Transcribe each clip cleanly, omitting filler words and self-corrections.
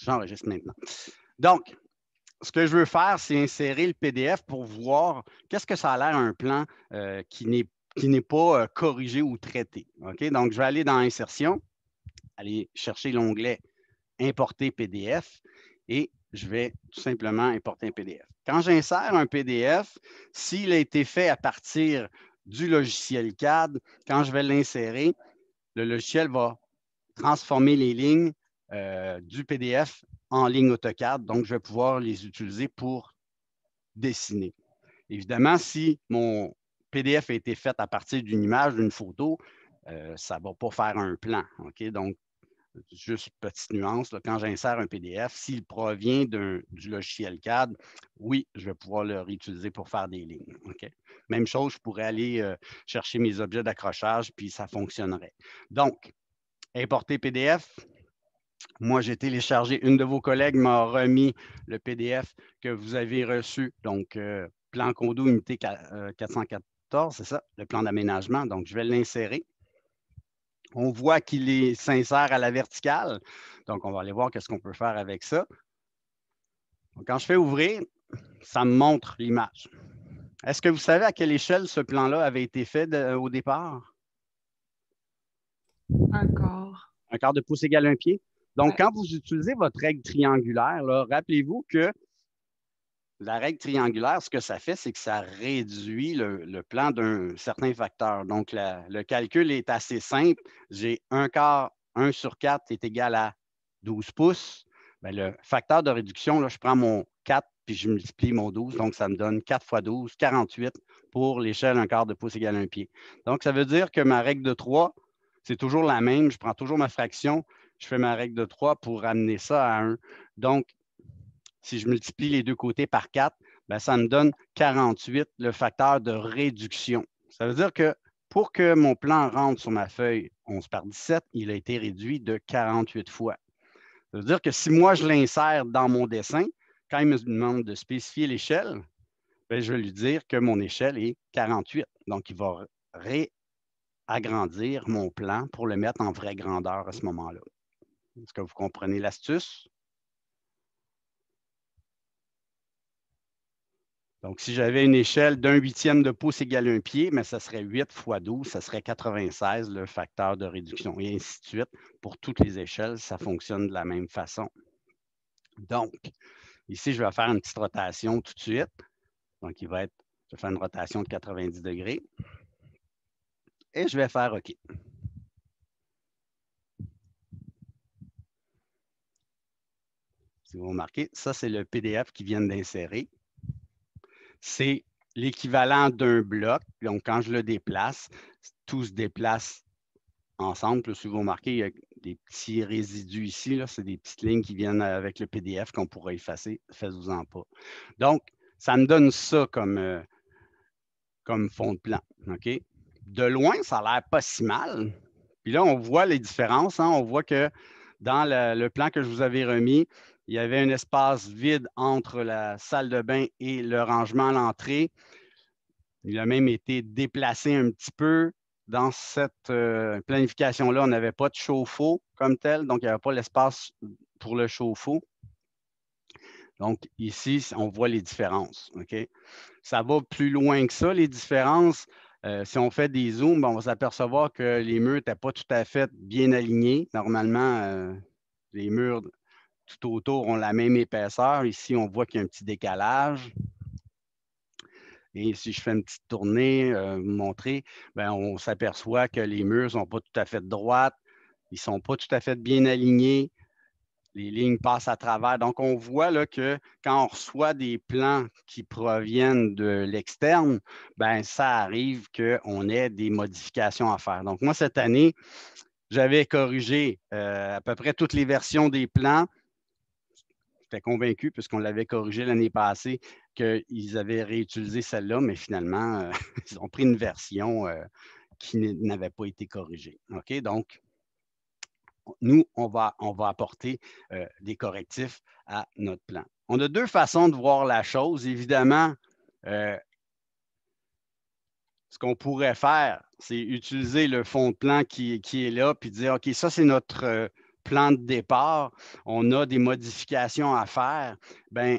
J'enregistre maintenant. Donc, ce que je veux faire, c'est insérer le PDF pour voir qu'est-ce que ça a l'air un plan qui n'est pas corrigé ou traité. OK? Donc, je vais aller dans Insertion, aller chercher l'onglet Importer PDF et je vais tout simplement importer un PDF. Quand j'insère un PDF, s'il a été fait à partir du logiciel CAD, quand je vais l'insérer, le logiciel va transformer les lignes du PDF en ligne AutoCAD. Donc, je vais pouvoir les utiliser pour dessiner. Évidemment, si mon PDF a été fait à partir d'une image, d'une photo, ça ne va pas faire un plan. OK? Donc, juste petite nuance, là, quand j'insère un PDF, s'il provient du logiciel CAD, oui, je vais pouvoir le réutiliser pour faire des lignes. OK? Même chose, je pourrais aller chercher mes objets d'accrochage, puis ça fonctionnerait. Donc, importer PDF. Moi, j'ai téléchargé, une de vos collègues m'a remis le PDF que vous avez reçu. Donc, plan condo unité 414, c'est ça, le plan d'aménagement. Donc, je vais l'insérer. On voit qu'il s'insère à la verticale. Donc, on va aller voir qu'est-ce qu'on peut faire avec ça. Donc, quand je fais ouvrir, ça me montre l'image. Est-ce que vous savez à quelle échelle ce plan-là avait été fait au départ? Un quart. Un quart de pouce égale un pied. Donc, Ouais. quand vous utilisez votre règle triangulaire, rappelez-vous que la règle triangulaire, ce que ça fait, c'est que ça réduit le plan d'un certain facteur. Donc, le calcul est assez simple. J'ai un quart, 1 sur 4 est égal à 12 pouces. Bien, le facteur de réduction, là, je prends mon 4 puis je multiplie mon 12. Donc, ça me donne 4 fois 12, 48 pour l'échelle 1 quart de pouce égale 1 pied. Donc, ça veut dire que ma règle de 3, c'est toujours la même. Je prends toujours ma fraction. Je fais ma règle de 3 pour amener ça à 1. Donc, si je multiplie les deux côtés par 4, bien, ça me donne 48, le facteur de réduction. Ça veut dire que pour que mon plan rentre sur ma feuille 11 par 17, il a été réduit de 48 fois. Ça veut dire que si moi, je l'insère dans mon dessin, quand il me demande de spécifier l'échelle, bien, je vais lui dire que mon échelle est 48. Donc, il va réagrandir mon plan pour le mettre en vraie grandeur à ce moment-là. Est-ce que vous comprenez l'astuce? Donc, si j'avais une échelle d'un huitième de pouce égale un pied, mais ça serait 8 fois 12, ça serait 96, le facteur de réduction, et ainsi de suite. Pour toutes les échelles, ça fonctionne de la même façon. Donc, ici, je vais faire une petite rotation tout de suite. Donc, je vais faire une rotation de 90 degrés. Et je vais faire OK. Si vous remarquez, ça, c'est le PDF qu'ils viennent d'insérer. C'est l'équivalent d'un bloc. Donc, quand je le déplace, tout se déplace ensemble. Si vous remarquez, il y a des petits résidus ici. C'est des petites lignes qui viennent avec le PDF qu'on pourrait effacer. Faites-vous-en pas. Donc, ça me donne ça comme fond de plan. OK? De loin, ça a l'air pas si mal. Puis là, on voit les différences. Hein? On voit que dans le plan que je vous avais remis, il y avait un espace vide entre la salle de bain et le rangement à l'entrée. Il a même été déplacé un petit peu. Dans cette planification-là, on n'avait pas de chauffe-eau comme tel, donc il n'y avait pas l'espace pour le chauffe-eau. Donc, ici, on voit les différences. OK? Ça va plus loin que ça, les différences. Si on fait des zooms, on va s'apercevoir que les murs n'étaient pas tout à fait bien alignés. Normalement, les murs tout autour ont la même épaisseur. Ici, on voit qu'il y a un petit décalage. Et si je fais une petite tournée, vous montrer, bien, on s'aperçoit que les murs ne sont pas tout à fait droites, ils ne sont pas tout à fait bien alignés, les lignes passent à travers. Donc, on voit là, que quand on reçoit des plans qui proviennent de l'externe, bien, ça arrive qu'on ait des modifications à faire. Donc, moi, cette année, j'avais corrigé à peu près toutes les versions des plans. J'étais convaincu, puisqu'on l'avait corrigé l'année passée, qu'ils avaient réutilisé celle-là, mais finalement, ils ont pris une version qui n'avait pas été corrigée. OK? Donc, nous, on va apporter des correctifs à notre plan. On a deux façons de voir la chose. Évidemment, ce qu'on pourrait faire, c'est utiliser le fond de plan qui est là, puis dire, OK, ça, c'est notre plan de départ, on a des modifications à faire, bien,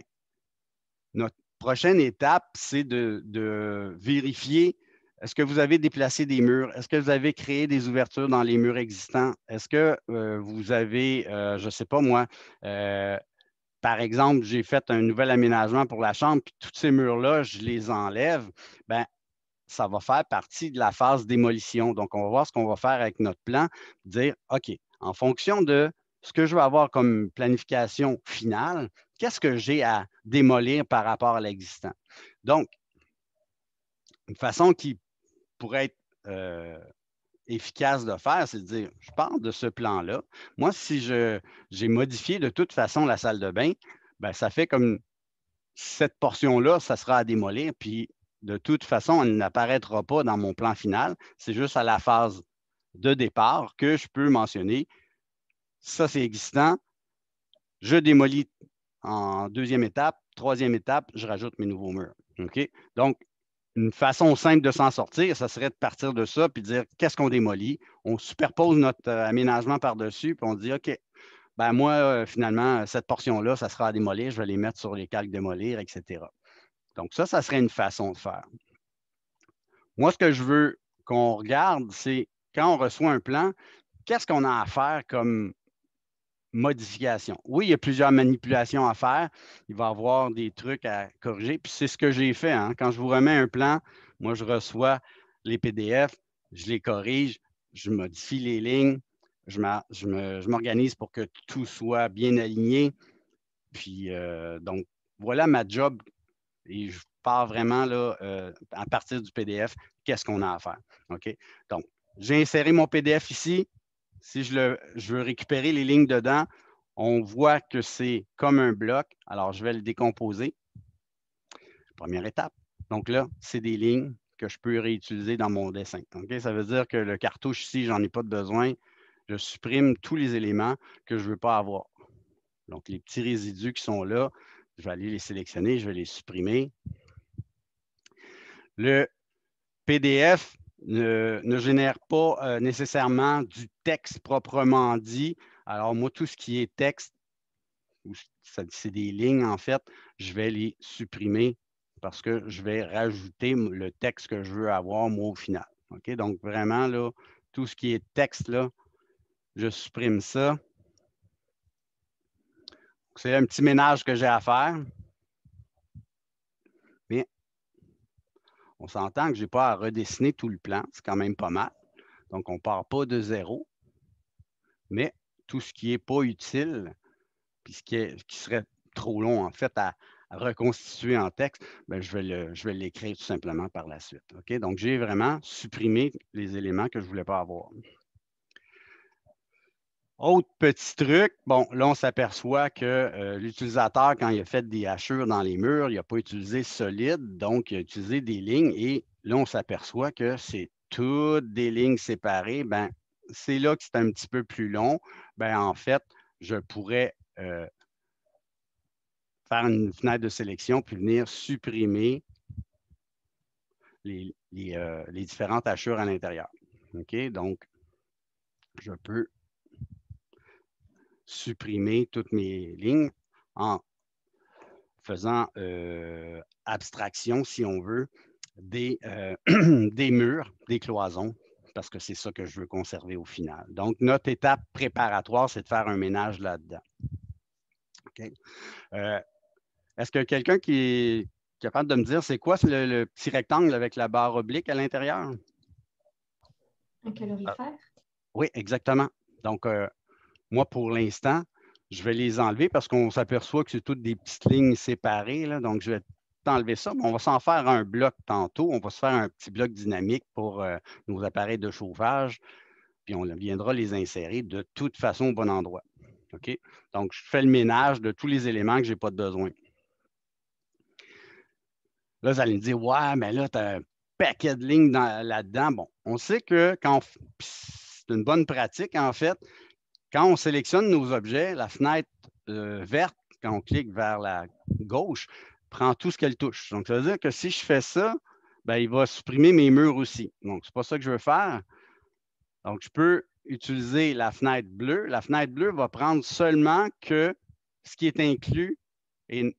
notre prochaine étape, c'est de vérifier est-ce que vous avez déplacé des murs? Est-ce que vous avez créé des ouvertures dans les murs existants? Est-ce que vous avez, je ne sais pas moi, par exemple, j'ai fait un nouvel aménagement pour la chambre, puis tous ces murs-là, je les enlève. Bien, ça va faire partie de la phase démolition. Donc, on va voir ce qu'on va faire avec notre plan, dire, OK, en fonction de ce que je vais avoir comme planification finale, qu'est-ce que j'ai à démolir par rapport à l'existant? Donc, une façon qui pourrait être efficace de faire, c'est de dire, je pars de ce plan-là. Moi, si j'ai modifié de toute façon la salle de bain, bien, ça fait comme cette portion-là, ça sera à démolir, puis de toute façon, elle n'apparaîtra pas dans mon plan final. C'est juste à la phase de départ que je peux mentionner, ça c'est existant, je démolis en deuxième étape, troisième étape, je rajoute mes nouveaux murs. OK? Donc, une façon simple de s'en sortir, ça serait de partir de ça puis de dire qu'est-ce qu'on démolit. On superpose notre aménagement par-dessus puis on dit OK, ben moi, finalement, cette portion-là, ça sera à démolir, je vais les mettre sur les calques démolir, etc. Donc, ça serait une façon de faire. Moi, ce que je veux qu'on regarde, c'est quand on reçoit un plan, qu'est-ce qu'on a à faire comme modification? Oui, il y a plusieurs manipulations à faire. Il va y avoir des trucs à corriger. Puis c'est ce que j'ai fait. Hein. Quand je vous remets un plan, moi, je reçois les PDF, je les corrige, je modifie les lignes, je m'organise pour que tout soit bien aligné. Puis, donc, voilà ma job. Et je pars vraiment là, à partir du PDF, qu'est-ce qu'on a à faire. OK? Donc, j'ai inséré mon PDF ici. Si je veux récupérer les lignes dedans, on voit que c'est comme un bloc. Alors, je vais le décomposer. Première étape. Donc là, c'est des lignes que je peux réutiliser dans mon dessin. OK? Ça veut dire que le cartouche ici, je n'en ai pas de besoin. Je supprime tous les éléments que je ne veux pas avoir. Donc, les petits résidus qui sont là, je vais aller les sélectionner, je vais les supprimer. Le PDF ne génère pas nécessairement du texte proprement dit. Alors, moi, tout ce qui est texte, c'est des lignes, en fait, je vais les supprimer parce que je vais rajouter le texte que je veux avoir, moi, au final. OK? Donc, vraiment, là, tout ce qui est texte, là, je supprime ça. C'est un petit ménage que j'ai à faire. Mais on s'entend que je n'ai pas à redessiner tout le plan. C'est quand même pas mal. Donc, on ne part pas de zéro. Mais tout ce qui n'est pas utile, puis ce qui serait trop long, en fait, à reconstituer en texte, bien, je vais l'écrire tout simplement par la suite. OK? Donc, j'ai vraiment supprimé les éléments que je ne voulais pas avoir. Autre petit truc, bon, là, on s'aperçoit que l'utilisateur, quand il a fait des hachures dans les murs, il n'a pas utilisé solide, donc il a utilisé des lignes et là, on s'aperçoit que c'est toutes des lignes séparées. Bien, c'est là que c'est un petit peu plus long. Bien, en fait, je pourrais faire une fenêtre de sélection puis venir supprimer les différentes hachures à l'intérieur. OK? Donc, je peux supprimer toutes mes lignes en faisant abstraction, si on veut, des murs, des cloisons, parce que c'est ça que je veux conserver au final. Donc, notre étape préparatoire, c'est de faire un ménage là-dedans. OK? Est-ce que quelqu'un qui est capable de me dire c'est quoi le petit rectangle avec la barre oblique à l'intérieur? Un calorifère? Oui, exactement. Donc, moi, pour l'instant, je vais les enlever parce qu'on s'aperçoit que c'est toutes des petites lignes séparées. Là, donc, je vais enlever ça. Mais on va s'en faire un bloc tantôt. On va se faire un petit bloc dynamique pour nos appareils de chauffage. Puis, on viendra les insérer de toute façon au bon endroit. OK? Donc, je fais le ménage de tous les éléments que je n'ai pas de besoin. Là, vous allez me dire, ouais, mais là, tu as un paquet de lignes là-dedans. Bon, on sait que c'est une bonne pratique, en fait. Quand on sélectionne nos objets, la fenêtre verte, quand on clique vers la gauche, prend tout ce qu'elle touche. Donc, ça veut dire que si je fais ça, bien, il va supprimer mes murs aussi. Donc, ce n'est pas ça que je veux faire. Donc, je peux utiliser la fenêtre bleue, la fenêtre bleue va prendre seulement que ce qui est inclus et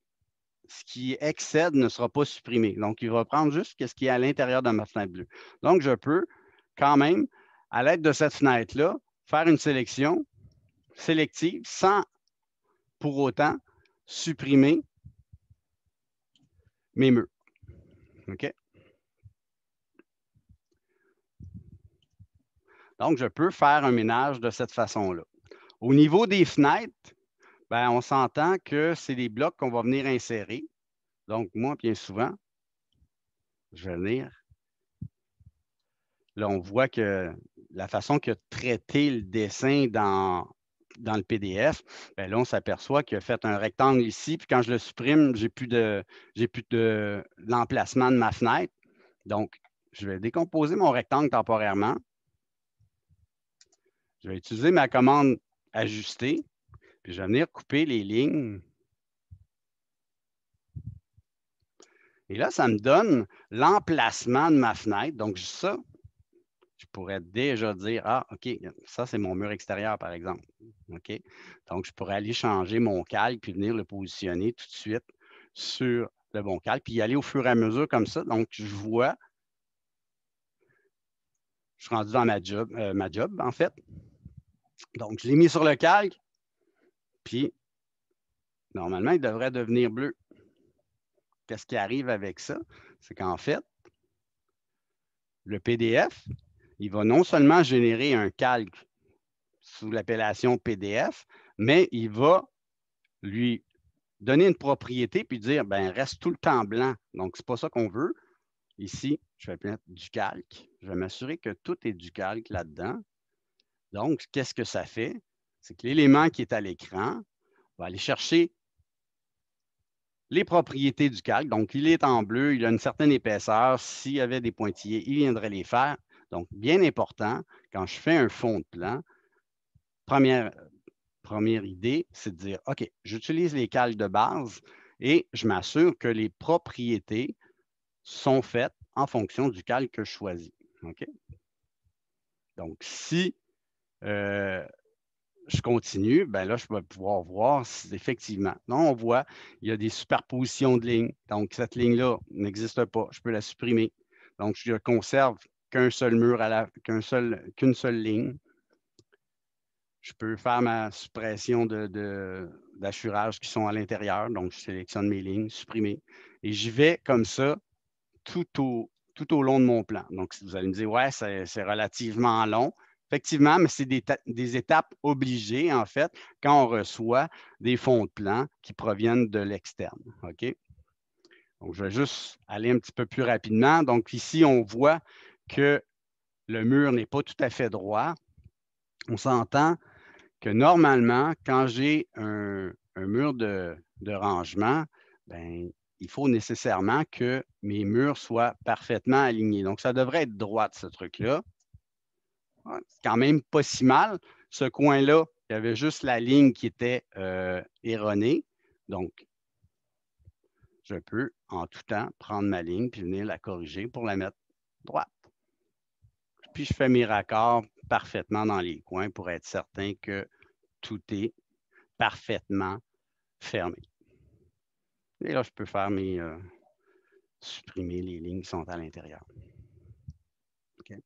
ce qui excède ne sera pas supprimé. Donc, il va prendre juste ce qui est à l'intérieur de ma fenêtre bleue. Donc, je peux quand même, à l'aide de cette fenêtre-là, faire une sélection sélective sans pour autant supprimer mes murs. OK? Donc, je peux faire un ménage de cette façon-là. Au niveau des fenêtres, ben, on s'entend que c'est des blocs qu'on va venir insérer. Donc, moi, bien souvent, je vais venir. Là, on voit que la façon que traité le dessin dans le PDF, bien là, on s'aperçoit qu'il a fait un rectangle ici, puis quand je le supprime, j'ai plus de l'emplacement de ma fenêtre. Donc, je vais décomposer mon rectangle temporairement. Je vais utiliser ma commande ajuster, puis je vais venir couper les lignes. Et là, ça me donne l'emplacement de ma fenêtre. Donc, ça, je pourrais déjà dire, ah, OK, ça, c'est mon mur extérieur, par exemple. OK? Donc, je pourrais aller changer mon calque puis venir le positionner tout de suite sur le bon calque, puis y aller au fur et à mesure comme ça. Donc, je vois, je suis rendu dans ma job, en fait. Donc, je l'ai mis sur le calque, puis normalement, il devrait devenir bleu. Qu'est-ce qui arrive avec ça? C'est qu'en fait, le PDF, il va non seulement générer un calque sous l'appellation PDF, mais il va lui donner une propriété puis dire, ben reste tout le temps blanc. Donc, ce n'est pas ça qu'on veut. Ici, je vais mettre du calque. Je vais m'assurer que tout est du calque là-dedans. Donc, qu'est-ce que ça fait? C'est que l'élément qui est à l'écran va aller chercher les propriétés du calque. Donc, il est en bleu, il a une certaine épaisseur. S'il y avait des pointillés, il viendrait les faire. Donc, bien important, quand je fais un fond de plan, première idée, c'est de dire, OK, j'utilise les calques de base et je m'assure que les propriétés sont faites en fonction du calque que je choisis. OK? Donc, si je continue, ben là, je vais pouvoir voir si effectivement, non, on voit, il y a des superpositions de lignes. Donc, cette ligne-là n'existe pas. Je peux la supprimer. Donc, je ne conserve qu'un seul mur qu'une seule ligne. Je peux faire ma suppression d'assurage qui sont à l'intérieur. Donc, je sélectionne mes lignes, supprimer. Et j'y vais comme ça tout au long de mon plan. Donc, vous allez me dire, ouais, c'est relativement long. Effectivement, mais c'est des étapes obligées, en fait, quand on reçoit des fonds de plan qui proviennent de l'externe. OK? Donc, je vais juste aller un petit peu plus rapidement. Donc, ici, on voit que le mur n'est pas tout à fait droit. On s'entend que normalement, quand j'ai un mur de rangement, ben, il faut nécessairement que mes murs soient parfaitement alignés. Donc, ça devrait être droit, ce truc-là. Ouais, c'est quand même pas si mal. Ce coin-là, il y avait juste la ligne qui était erronée. Donc, je peux en tout temps prendre ma ligne puis venir la corriger pour la mettre droite. Puis, je fais mes raccords parfaitement dans les coins pour être certain que tout est parfaitement fermé. Et là, je peux faire supprimer les lignes qui sont à l'intérieur. Okay.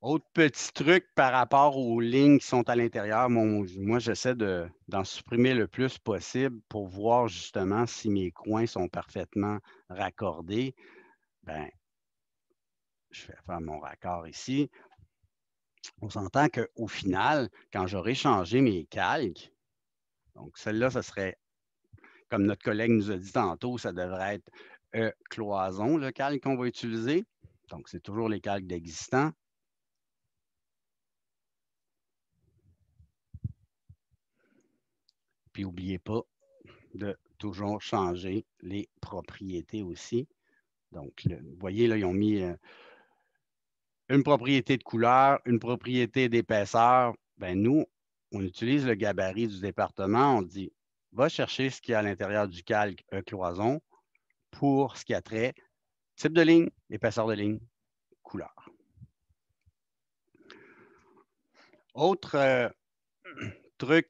Autre petit truc par rapport aux lignes qui sont à l'intérieur, moi, j'essaie d'en supprimer le plus possible pour voir justement si mes coins sont parfaitement raccordés. Ben, je vais faire mon raccord ici. On s'entend qu'au final, quand j'aurai changé mes calques, donc celle-là, ça serait, comme notre collègue nous a dit tantôt, ça devrait être cloison, le calque qu'on va utiliser. Donc, c'est toujours les calques d'existants. Puis, n'oubliez pas de toujours changer les propriétés aussi. Donc, vous voyez, là, ils ont mis une propriété de couleur, une propriété d'épaisseur. Ben, nous, on utilise le gabarit du département. On dit, va chercher ce qu'il y a à l'intérieur du calque cloison pour ce qui a trait type de ligne, épaisseur de ligne, couleur. Autre truc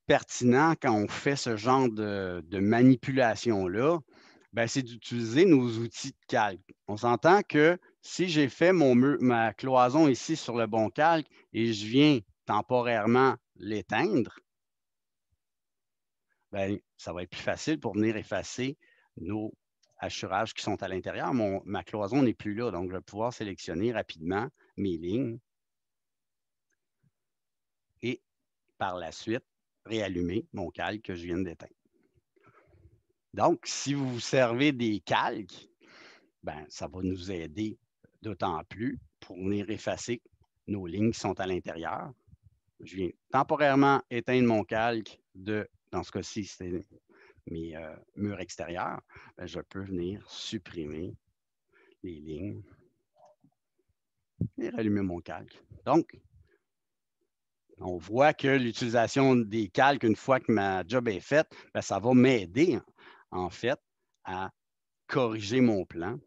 pertinent quand on fait ce genre de manipulation-là, ben, c'est d'utiliser nos outils de calque. On s'entend que si j'ai fait ma cloison ici sur le bon calque et je viens temporairement l'éteindre, ben, ça va être plus facile pour venir effacer nos hachurages qui sont à l'intérieur. Ma cloison n'est plus là, donc je vais pouvoir sélectionner rapidement mes lignes et par la suite réallumer mon calque que je viens d'éteindre. Donc, si vous vous servez des calques, ben, ça va nous aider d'autant plus pour venir effacer nos lignes qui sont à l'intérieur. Je viens temporairement éteindre mon calque dans ce cas-ci, c'est mes murs extérieurs. Ben, je peux venir supprimer les lignes et rallumer mon calque. Donc, on voit que l'utilisation des calques, une fois que ma job est faite, ben, ça va m'aider, en fait, à corriger mon plan.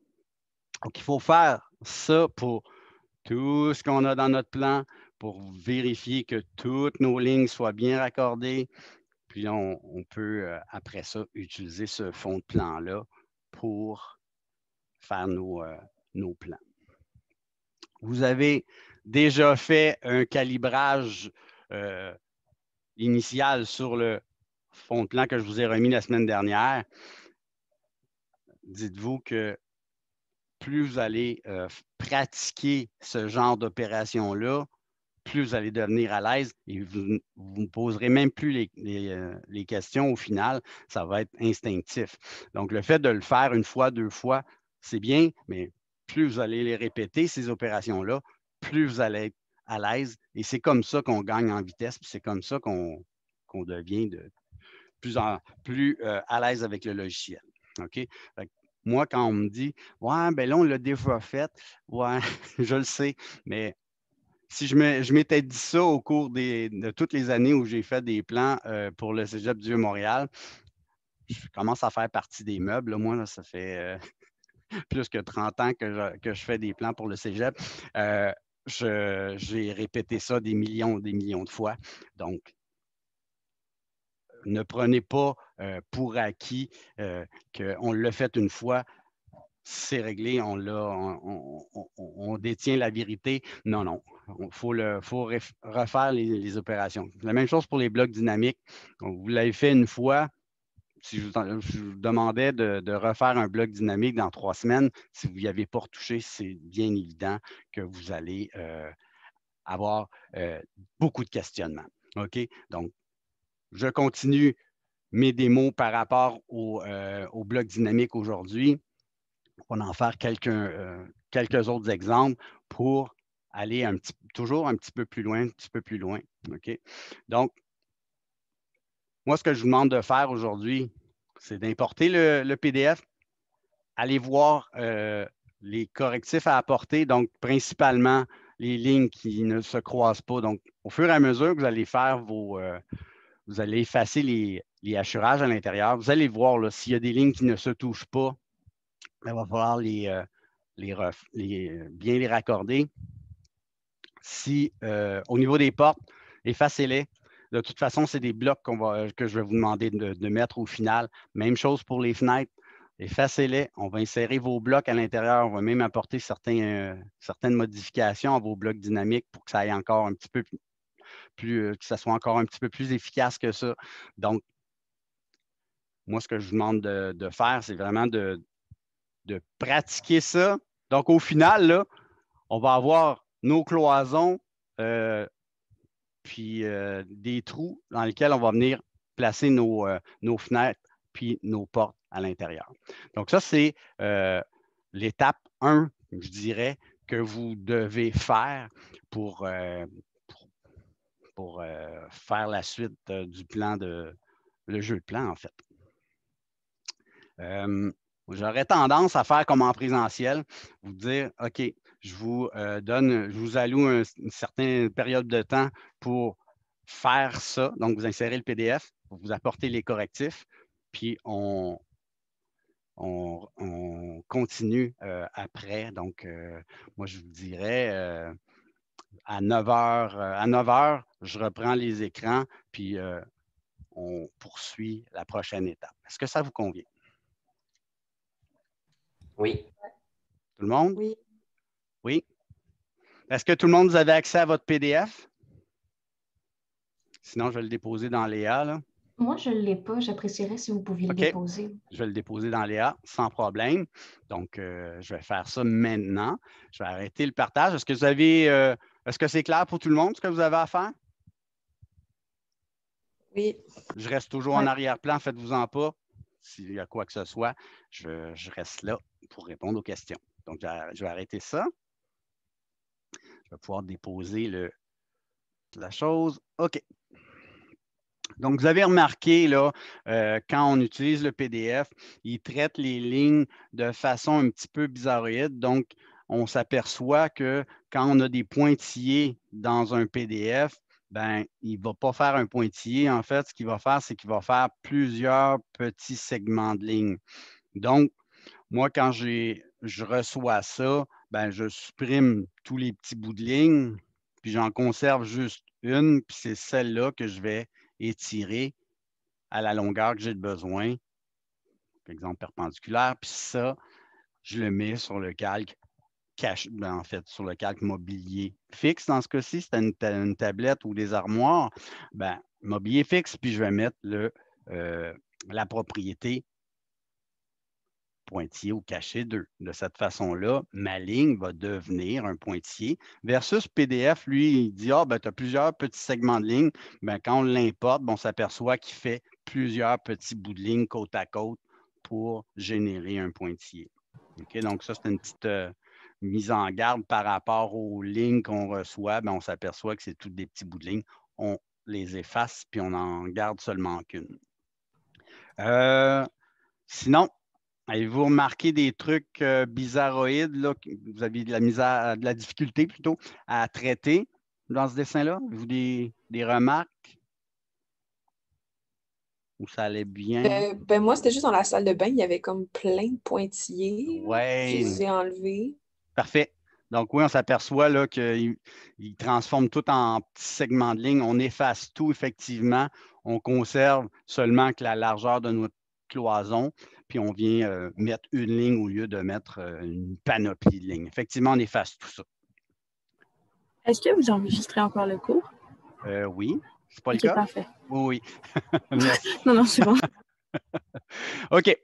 Donc, il faut faire ça pour tout ce qu'on a dans notre plan, pour vérifier que toutes nos lignes soient bien raccordées. Puis on peut, après ça, utiliser ce fond de plan-là pour faire nos plans. Vous avez déjà fait un calibrage initial sur le fond de plan que je vous ai remis la semaine dernière. Dites-vous que plus vous allez pratiquer ce genre d'opération-là, plus vous allez devenir à l'aise et vous ne poserez même plus les questions au final, ça va être instinctif. Donc, le fait de le faire une fois, deux fois, c'est bien, mais plus vous allez les répéter, ces opérations-là, plus vous allez être à l'aise et c'est comme ça qu'on gagne en vitesse, puis c'est comme ça qu'on devient de plus en plus à l'aise avec le logiciel. OK? Moi, quand on me dit « Ouais, ben là, on l'a déjà fait. » Ouais, je le sais, mais si je m'étais dit ça au cours de toutes les années où j'ai fait des plans pour le Cégep du Vieux-Montréal, je commence à faire partie des meubles. Là, moi, là, ça fait plus que 30 ans que je fais des plans pour le Cégep. J'ai répété ça des millions de fois. Donc, ne prenez pas pour acquis qu'on l'a fait une fois, c'est réglé, on détient la vérité. Non, non. Il faut refaire les opérations. La même chose pour les blocs dynamiques. Donc, vous l'avez fait une fois. Si je vous demandais de refaire un bloc dynamique dans 3 semaines, si vous n'y avez pas retouché, c'est bien évident que vous allez avoir beaucoup de questionnements. OK? Donc, je continue mes démos par rapport au bloc dynamique aujourd'hui. On va en faire quelques autres exemples pour aller toujours un petit peu plus loin, un petit peu plus loin. OK? Donc, moi, ce que je vous demande de faire aujourd'hui, c'est d'importer le PDF, aller voir les correctifs à apporter, donc principalement les lignes qui ne se croisent pas. Donc, au fur et à mesure que vous allez faire vous allez effacer les hachurages à l'intérieur, vous allez voir s'il y a des lignes qui ne se touchent pas, il va falloir bien les raccorder. Si au niveau des portes, effacez-les. De toute façon, c'est des blocs que je vais vous demander de mettre au final. Même chose pour les fenêtres. Effacez-les. On va insérer vos blocs à l'intérieur. On va même apporter certaines modifications à vos blocs dynamiques pour que ça aille encore un petit peu plus, que ça soit encore un petit peu plus efficace que ça. Donc, moi, ce que je vous demande de faire, c'est vraiment de pratiquer ça. Donc, au final, là, on va avoir nos cloisons, puis des trous dans lesquels on va venir placer nos fenêtres puis nos portes à l'intérieur. Donc, ça, c'est l'étape 1, je dirais, que vous devez faire pour faire la suite du plan le jeu de plan, en fait. J'aurais tendance à faire comme en présentiel, vous dire, OK, je vous alloue une certaine période de temps pour faire ça. Donc, vous insérez le PDF, vous apportez les correctifs, puis on continue après. Donc, moi, je vous dirais, à 9 heures, je reprends les écrans, puis on poursuit la prochaine étape. Est-ce que ça vous convient? Oui. Tout le monde? Oui. Oui. Est-ce que tout le monde, vous avez accès à votre PDF? Sinon, je vais le déposer dans Léa, là. Moi, je ne l'ai pas. J'apprécierais si vous pouviez le OK. déposer. Je vais le déposer dans Léa sans problème. Donc, je vais faire ça maintenant. Je vais arrêter le partage. Est-ce que vous avez, est-ce que c'est clair pour tout le monde ce que vous avez à faire? Oui. Je reste toujours en arrière-plan, faites-vous-en pas. S'il y a quoi que ce soit, je reste là pour répondre aux questions. Donc, je vais arrêter ça. Je vais pouvoir déposer la chose. OK. Donc, vous avez remarqué, là, quand on utilise le PDF, il traite les lignes de façon un petit peu bizarroïde. Donc, on s'aperçoit que quand on a des pointillés dans un PDF, ben, il ne va pas faire un pointillé. En fait, ce qu'il va faire, c'est qu'il va faire plusieurs petits segments de lignes. Donc, moi, quand je reçois ça, ben, je supprime tous les petits bouts de ligne, puis j'en conserve juste une, puis c'est celle-là que je vais étirer à la longueur que j'ai besoin, par exemple perpendiculaire, puis ça, je le mets sur le calque en fait, sur le calque mobilier fixe. Dans ce cas-ci, c'est une tablette ou des armoires. Ben, mobilier fixe, puis je vais mettre la propriété pointillé ou caché 2. De cette façon-là, ma ligne va devenir un pointillé versus PDF, lui, il dit, ben, tu as plusieurs petits segments de ligne. Ben, quand on l'importe, on s'aperçoit qu'il fait plusieurs petits bouts de ligne côte à côte pour générer un pointillé. OK? Donc, ça, c'est une petite mise en garde par rapport aux lignes qu'on reçoit. Ben, on s'aperçoit que c'est tous des petits bouts de ligne. On les efface, puis on en garde seulement qu'une. Sinon, avez-vous remarqué des trucs bizarroïdes, là, que vous avez de la difficulté plutôt à traiter dans ce dessin-là? Avez-vous des remarques? Ou ça allait bien? Moi, c'était juste dans la salle de bain, il y avait comme plein de pointillés. Là. Je Oui, les ai enlevés. parfait. Donc oui, on s'aperçoit là qu'il transforme tout en petits segments de ligne. On efface tout, effectivement. On conserve seulement que la largeur de notre cloison, puis on vient mettre une ligne au lieu de mettre une panoplie de lignes. Effectivement, on efface tout ça. Est-ce que vous enregistrez encore le cours? Oui, c'est pas le OK, cas? parfait. Oui, merci. Non, c'est bon. OK.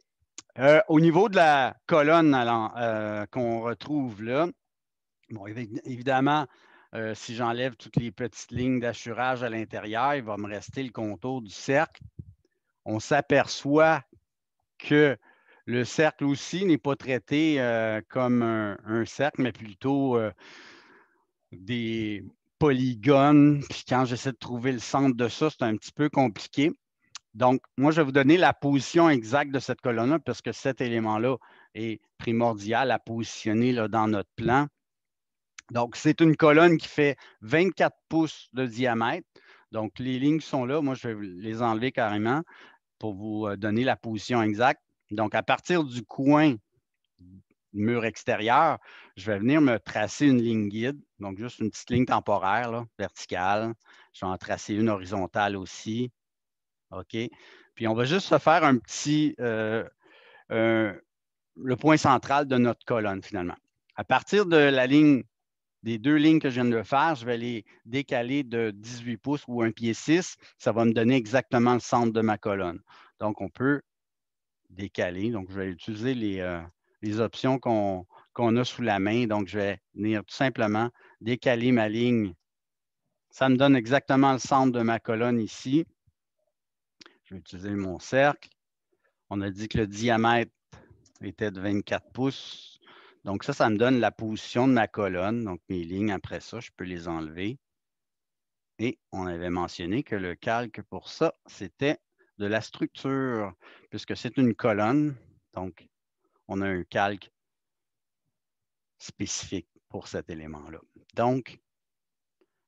Au niveau de la colonne qu'on retrouve là, bon, évidemment, si j'enlève toutes les petites lignes d'assurage à l'intérieur, il va me rester le contour du cercle. On s'aperçoit que le cercle aussi n'est pas traité comme un cercle, mais plutôt des polygones. Puis quand j'essaie de trouver le centre de ça, c'est un petit peu compliqué. Donc, moi, je vais vous donner la position exacte de cette colonne-là, parce que cet élément-là est primordial à positionner là, dans notre plan. Donc, c'est une colonne qui fait 24 pouces de diamètre. Donc, les lignes sont là. Moi, je vais les enlever carrément pour vous donner la position exacte. Donc, à partir du coin du mur extérieur, je vais venir me tracer une ligne guide. Donc, juste une petite ligne temporaire, là, verticale. Je vais en tracer une horizontale aussi. OK? Puis, on va juste se faire un petit, le point central de notre colonne, finalement. À partir de la ligne, des deux lignes que je viens de faire, je vais les décaler de 18 pouces ou 1 pied 6. Ça va me donner exactement le centre de ma colonne. Donc, on peut décaler. Donc, je vais utiliser les options qu'on a sous la main. Donc, je vais venir tout simplement décaler ma ligne. Ça me donne exactement le centre de ma colonne ici. Je vais utiliser mon cercle. On a dit que le diamètre était de 24 pouces. Donc, ça me donne la position de ma colonne. Donc, mes lignes, après ça, je peux les enlever. Et on avait mentionné que le calque pour ça, c'était de la structure, puisque c'est une colonne. Donc, on a un calque spécifique pour cet élément-là. Donc,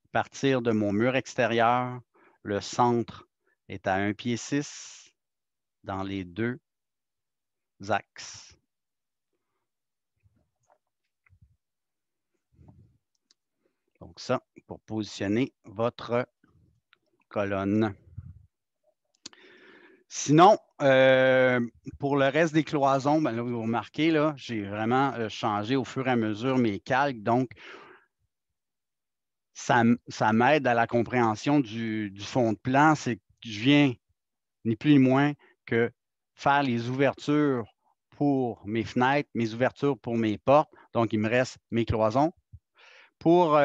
à partir de mon mur extérieur, le centre est à 1 pied 6 dans les deux axes. Donc ça, pour positionner votre colonne. Sinon, pour le reste des cloisons, ben là, vous remarquez, là, j'ai vraiment changé au fur et à mesure mes calques. Donc, ça m'aide à la compréhension du fond de plan. C'est que je viens, ni plus ni moins, que faire les ouvertures pour mes fenêtres, mes ouvertures pour mes portes. Donc, il me reste mes cloisons. Pour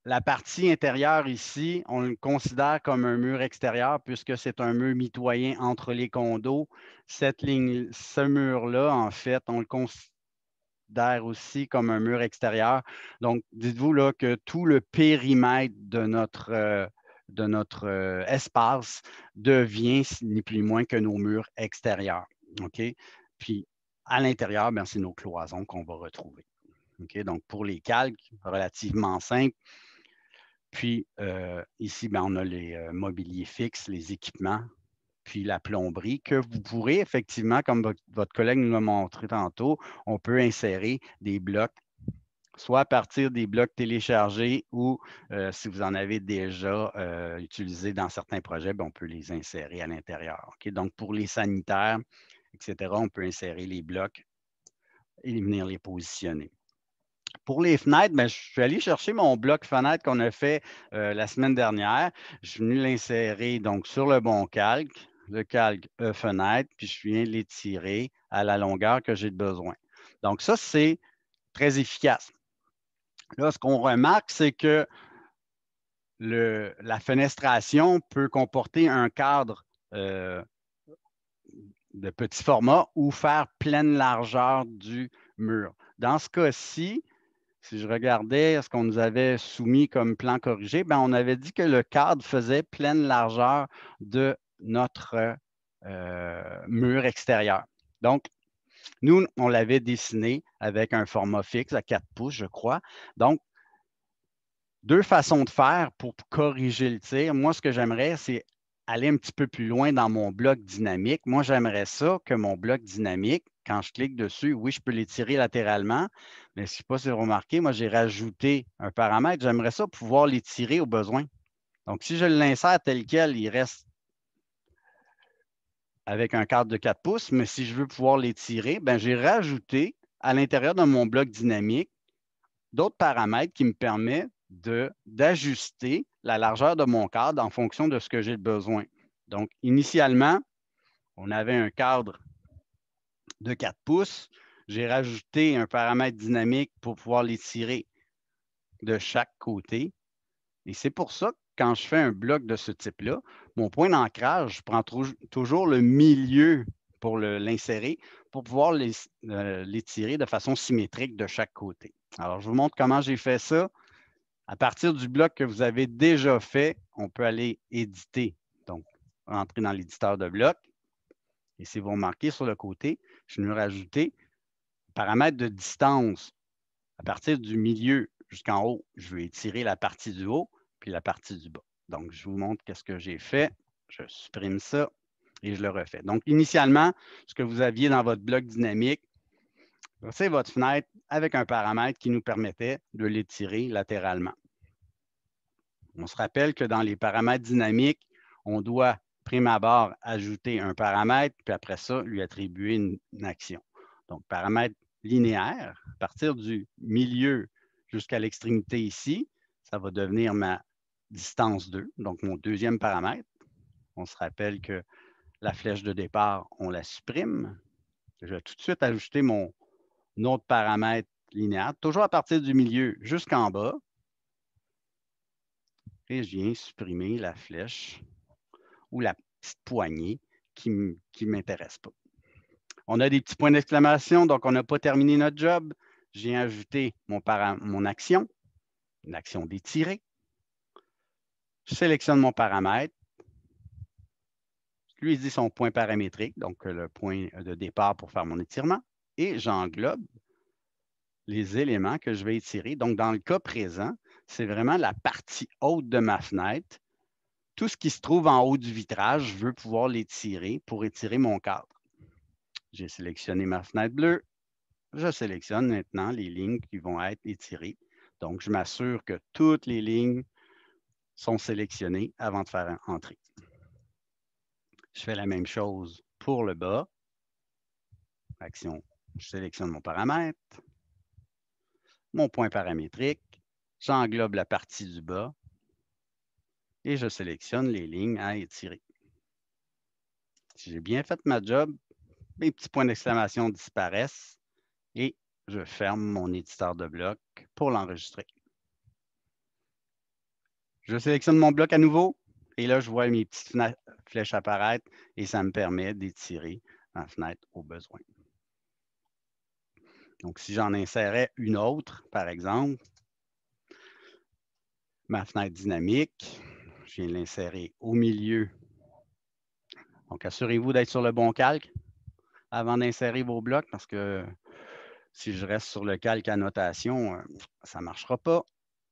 la partie intérieure ici, on le considère comme un mur extérieur puisque c'est un mur mitoyen entre les condos. Cette ligne, ce mur-là, en fait, on le considère aussi comme un mur extérieur. Donc, dites-vous là que tout le périmètre de notre espace devient ni plus ni moins que nos murs extérieurs. OK? Puis, à l'intérieur, c'est nos cloisons qu'on va retrouver. OK? Donc, pour les calques, relativement simples. Puis, ici, on a les mobiliers fixes, les équipements, puis la plomberie que vous pourrez effectivement, comme votre collègue nous l'a montré tantôt, on peut insérer des blocs, soit à partir des blocs téléchargés ou si vous en avez déjà utilisé dans certains projets, on peut les insérer à l'intérieur. Okay? Donc, pour les sanitaires, etc., on peut insérer les blocs et venir les positionner. Pour les fenêtres, je suis allé chercher mon bloc fenêtre qu'on a fait la semaine dernière. Je suis venu l'insérer donc sur le bon calque, le calque fenêtre, puis je viens l'étirer à la longueur que j'ai besoin. Donc, ça, c'est très efficace. Là, ce qu'on remarque, c'est que la fenestration peut comporter un cadre de petit format ou faire pleine largeur du mur. Dans ce cas-ci, si je regardais ce qu'on nous avait soumis comme plan corrigé, on avait dit que le cadre faisait pleine largeur de notre mur extérieur. Donc, nous, on l'avait dessiné avec un format fixe à 4 pouces, je crois. Donc, deux façons de faire pour corriger le tir. Moi, ce que j'aimerais, c'est aller un petit peu plus loin dans mon bloc dynamique. Moi, j'aimerais ça que mon bloc dynamique, quand je clique dessus, oui, je peux l'étirer latéralement, mais je ne sais pas si vous remarquez, moi, j'ai rajouté un paramètre. J'aimerais ça pouvoir l'étirer au besoin. Donc, si je l'insère tel quel, il reste avec un cadre de 4 pouces, mais si je veux pouvoir l'étirer, j'ai rajouté à l'intérieur de mon bloc dynamique d'autres paramètres qui me permettent d'ajuster la largeur de mon cadre en fonction de ce que j'ai besoin. Donc, initialement, on avait un cadre de 4 pouces. J'ai rajouté un paramètre dynamique pour pouvoir l'étirer de chaque côté. Et c'est pour ça que quand je fais un bloc de ce type-là, mon point d'ancrage, je prends toujours le milieu pour l'insérer pour pouvoir l'étirer de façon symétrique de chaque côté. Alors, je vous montre comment j'ai fait ça. À partir du bloc que vous avez déjà fait, on peut aller éditer. Donc, rentrer dans l'éditeur de bloc. Et si vous remarquez sur le côté, je vais rajouter paramètre de distance. À partir du milieu jusqu'en haut, je veux étirer la partie du haut puis la partie du bas. Donc, je vous montre qu'est-ce que j'ai fait. Je supprime ça et je le refais. Donc, initialement, ce que vous aviez dans votre bloc dynamique, c'est votre fenêtre avec un paramètre qui nous permettait de l'étirer latéralement. On se rappelle que dans les paramètres dynamiques, on doit, prime abord, ajouter un paramètre, puis après ça, lui attribuer une action. Donc, paramètre linéaire, à partir du milieu jusqu'à l'extrémité ici, ça va devenir ma distance 2, donc mon deuxième paramètre. On se rappelle que la flèche de départ, on la supprime. Je vais tout de suite ajouter mon autre paramètre linéaire, toujours à partir du milieu jusqu'en bas. Et je viens supprimer la flèche ou la petite poignée qui ne m'intéresse pas. On a des petits points d'exclamation, donc on n'a pas terminé notre job. Je viens ajouter mon action, une action d'étirer. Je sélectionne mon paramètre. Je lui dis son point paramétrique, donc le point de départ pour faire mon étirement. Et j'englobe les éléments que je vais étirer. Donc, dans le cas présent, c'est vraiment la partie haute de ma fenêtre. Tout ce qui se trouve en haut du vitrage, je veux pouvoir l'étirer pour étirer mon cadre. J'ai sélectionné ma fenêtre bleue. Je sélectionne maintenant les lignes qui vont être étirées. Donc, Donc, je m'assure que toutes les lignes sont sélectionnées avant de faire entrer. Je fais la même chose pour le bas. Action, je sélectionne mon paramètre, mon point paramétrique, j'englobe la partie du bas et je sélectionne les lignes à étirer. Si j'ai bien fait ma job, mes petits points d'exclamation disparaissent et je ferme mon éditeur de bloc pour l'enregistrer. Je sélectionne mon bloc à nouveau et là, je vois mes petites flèches apparaître et ça me permet d'étirer ma fenêtre au besoin. Donc, si j'en insérais une autre, par exemple, ma fenêtre dynamique, je viens de l'insérer au milieu. Donc, assurez-vous d'être sur le bon calque avant d'insérer vos blocs parce que si je reste sur le calque annotation, ça ne marchera pas.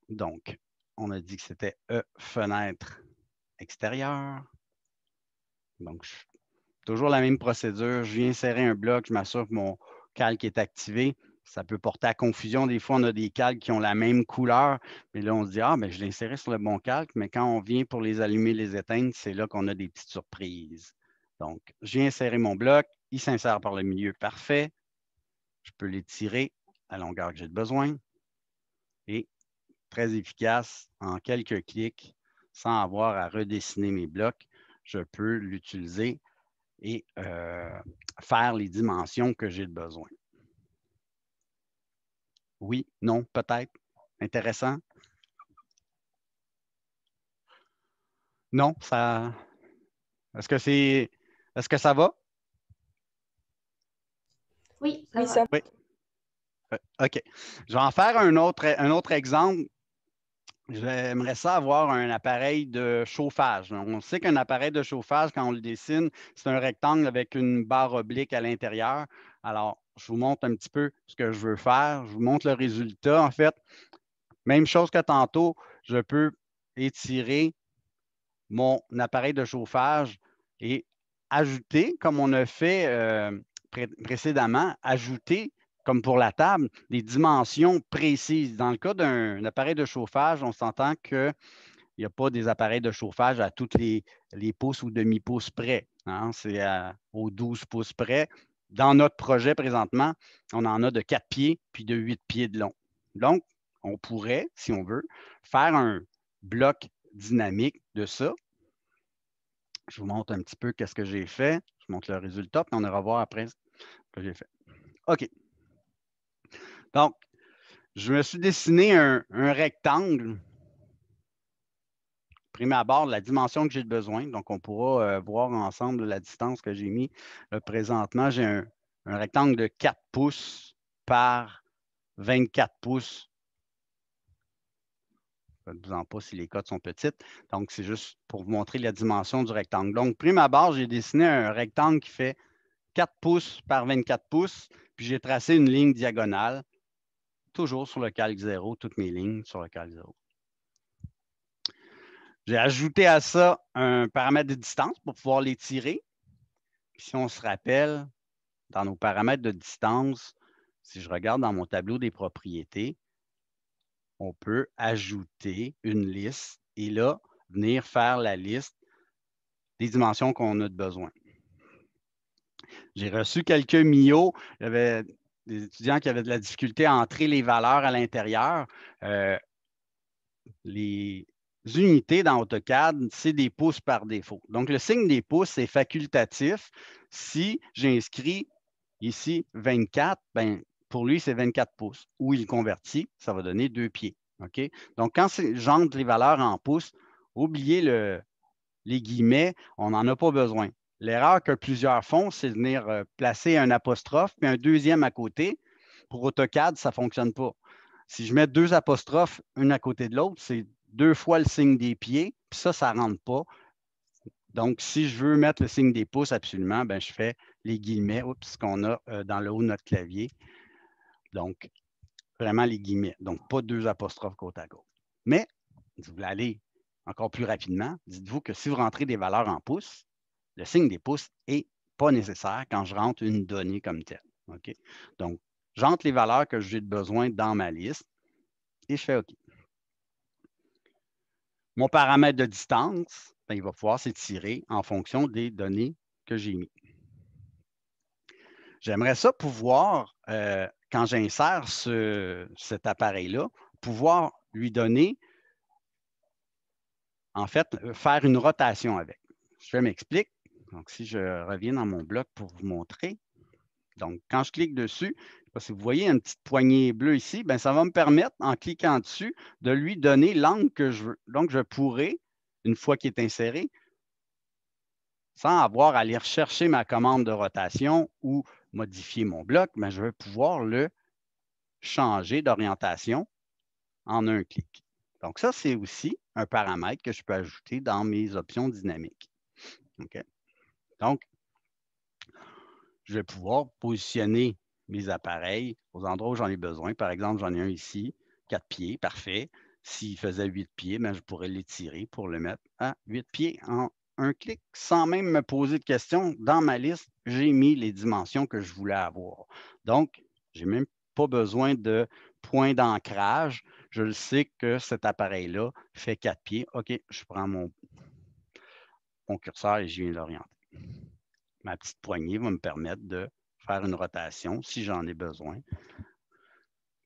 Donc, on a dit que c'était fenêtre extérieure. Donc, toujours la même procédure. Je viens insérer un bloc, je m'assure que mon calque est activé. Ça peut porter à confusion. Des fois, on a des calques qui ont la même couleur. Mais là, on se dit, ah, mais je l'ai inséré sur le bon calque. Mais quand on vient pour les allumer, les éteindre, c'est là qu'on a des petites surprises. Donc, j'ai inséré mon bloc. Il s'insère par le milieu. Parfait. Je peux l'étirer à la longueur que j'ai besoin. Et très efficace, en quelques clics, sans avoir à redessiner mes blocs, je peux l'utiliser et faire les dimensions que j'ai besoin. Oui, non, peut-être. Intéressant. Non, ça. Est-ce que ça va? Oui, Oui, ça ça va. Oui. OK. Je vais en faire un autre exemple. J'aimerais ça avoir un appareil de chauffage. On sait qu'un appareil de chauffage, quand on le dessine, c'est un rectangle avec une barre oblique à l'intérieur. Alors, je vous montre un petit peu ce que je veux faire. Je vous montre le résultat. En fait, même chose que tantôt, je peux étirer mon appareil de chauffage et ajouter, comme on a fait précédemment, ajouter, comme pour la table, des dimensions précises. Dans le cas d'un appareil de chauffage, on s'entend qu'il n'y a pas des appareils de chauffage à tous les pouces ou demi-pouces près. Hein? C'est aux 12 pouces près. Dans notre projet présentement, on en a de 4 pieds puis de 8 pieds de long. Donc, on pourrait, si on veut, faire un bloc dynamique de ça. Je vous montre un petit peu qu'est-ce que j'ai fait. Je vous montre le résultat, puis on ira voir après ce que j'ai fait. OK. Donc, je me suis dessiné un rectangle. Prime abord, la dimension que j'ai besoin. Donc, on pourra voir ensemble la distance que j'ai mis. Présentement, j'ai un rectangle de 4 pouces par 24 pouces. Faites-vous-en pas si les cotes sont petites. Donc, c'est juste pour vous montrer la dimension du rectangle. Donc, prime abord, j'ai dessiné un rectangle qui fait 4 pouces par 24 pouces, puis j'ai tracé une ligne diagonale, toujours sur le calque 0, toutes mes lignes sur le calque 0. J'ai ajouté à ça un paramètre de distance pour pouvoir l'étirer. Si on se rappelle, dans nos paramètres de distance, si je regarde dans mon tableau des propriétés, on peut ajouter une liste et là, venir faire la liste des dimensions qu'on a de besoin. J'ai reçu quelques MIO. Il y avait des étudiants qui avaient de la difficulté à entrer les valeurs à l'intérieur. Les unités dans AutoCAD, c'est des pouces par défaut. Donc, le signe des pouces, c'est facultatif. Si j'inscris ici 24, ben, pour lui, c'est 24 pouces. Ou il convertit, ça va donner 2 pieds. OK? Donc, quand j'entre les valeurs en pouces, oubliez les guillemets, on n'en a pas besoin. L'erreur que plusieurs font, c'est de venir placer un apostrophe puis un deuxième à côté. Pour AutoCAD, ça ne fonctionne pas. Si je mets 2 apostrophes, une à côté de l'autre, c'est 2 fois le signe des pieds, puis ça ne rentre pas. Donc, si je veux mettre le signe des pouces absolument, ben, je fais les guillemets, qu'on a dans le haut de notre clavier. Donc, vraiment les guillemets. Donc, pas 2 apostrophes côte à côte. Mais, si vous voulez aller encore plus rapidement, dites-vous que si vous rentrez des valeurs en pouces, le signe des pouces n'est pas nécessaire quand je rentre une donnée comme telle. OK? Donc, j'entre les valeurs que j'ai besoin dans ma liste. et je fais OK. Mon paramètre de distance, ben, il va pouvoir s'étirer en fonction des données que j'ai mis. J'aimerais ça pouvoir, quand j'insère cet appareil-là, pouvoir lui donner, en fait, faire une rotation avec. Je m'explique. Donc, si je reviens dans mon bloc pour vous montrer. Donc, quand je clique dessus, si vous voyez une petite poignée bleue ici, bien, ça va me permettre, en cliquant dessus, de lui donner l'angle que je veux. Donc, je pourrais, une fois qu'il est inséré, sans avoir à aller rechercher ma commande de rotation ou modifier mon bloc, mais je vais pouvoir le changer d'orientation en un clic. Donc, ça, c'est aussi un paramètre que je peux ajouter dans mes options dynamiques. OK? Donc, je vais pouvoir positionner mes appareils aux endroits où j'en ai besoin. Par exemple, j'en ai un ici, 4 pieds, parfait. S'il faisait 8 pieds, bien, je pourrais l'étirer pour le mettre à 8 pieds en un clic, sans même me poser de questions. Dans ma liste, j'ai mis les dimensions que je voulais avoir. Donc, je n'ai même pas besoin de point d'ancrage. Je le sais que cet appareil-là fait 4 pieds. OK, je prends mon curseur et je viens l'orienter. Ma petite poignée va me permettre de faire une rotation si j'en ai besoin.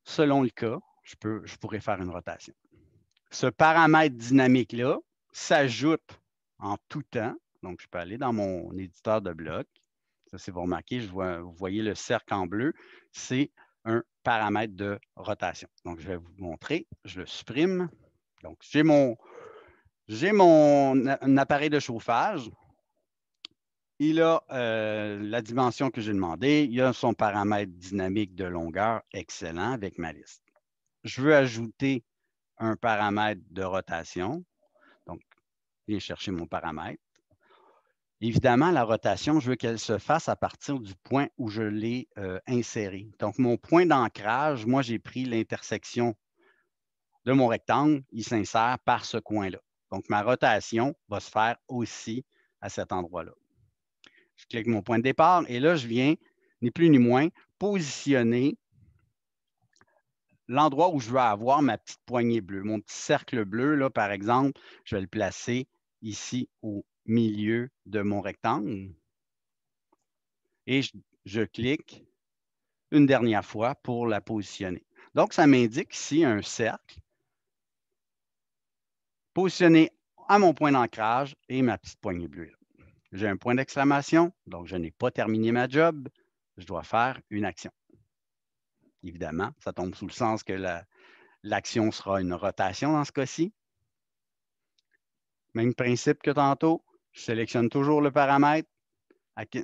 Selon le cas, je pourrais faire une rotation. Ce paramètre dynamique-là s'ajoute en tout temps. Donc, je peux aller dans mon éditeur de bloc. Ça, c'est vous remarquez, vous voyez le cercle en bleu. C'est un paramètre de rotation. Donc, je vais vous montrer. Je le supprime. Donc, j'ai un appareil de chauffage. Il a la dimension que j'ai demandée. Il a son paramètre dynamique de longueur. Excellent avec ma liste. Je veux ajouter un paramètre de rotation. Donc, je viens chercher mon paramètre. Évidemment, la rotation, je veux qu'elle se fasse à partir du point où je l'ai inséré. Donc, mon point d'ancrage, moi, j'ai pris l'intersection de mon rectangle. Il s'insère par ce coin-là. Donc, ma rotation va se faire aussi à cet endroit-là. Je clique mon point de départ et là, je viens, ni plus ni moins, positionner l'endroit où je veux avoir ma petite poignée bleue. Mon petit cercle bleu, là, par exemple, je vais le placer ici au milieu de mon rectangle. Et je clique une dernière fois pour la positionner. Donc, ça m'indique ici un cercle positionné à mon point d'ancrage et ma petite poignée bleue. J'ai un point d'exclamation, donc je n'ai pas terminé ma job. Je dois faire une action. Évidemment, ça tombe sous le sens que l'action sera une rotation dans ce cas-ci. Même principe que tantôt, je sélectionne toujours le paramètre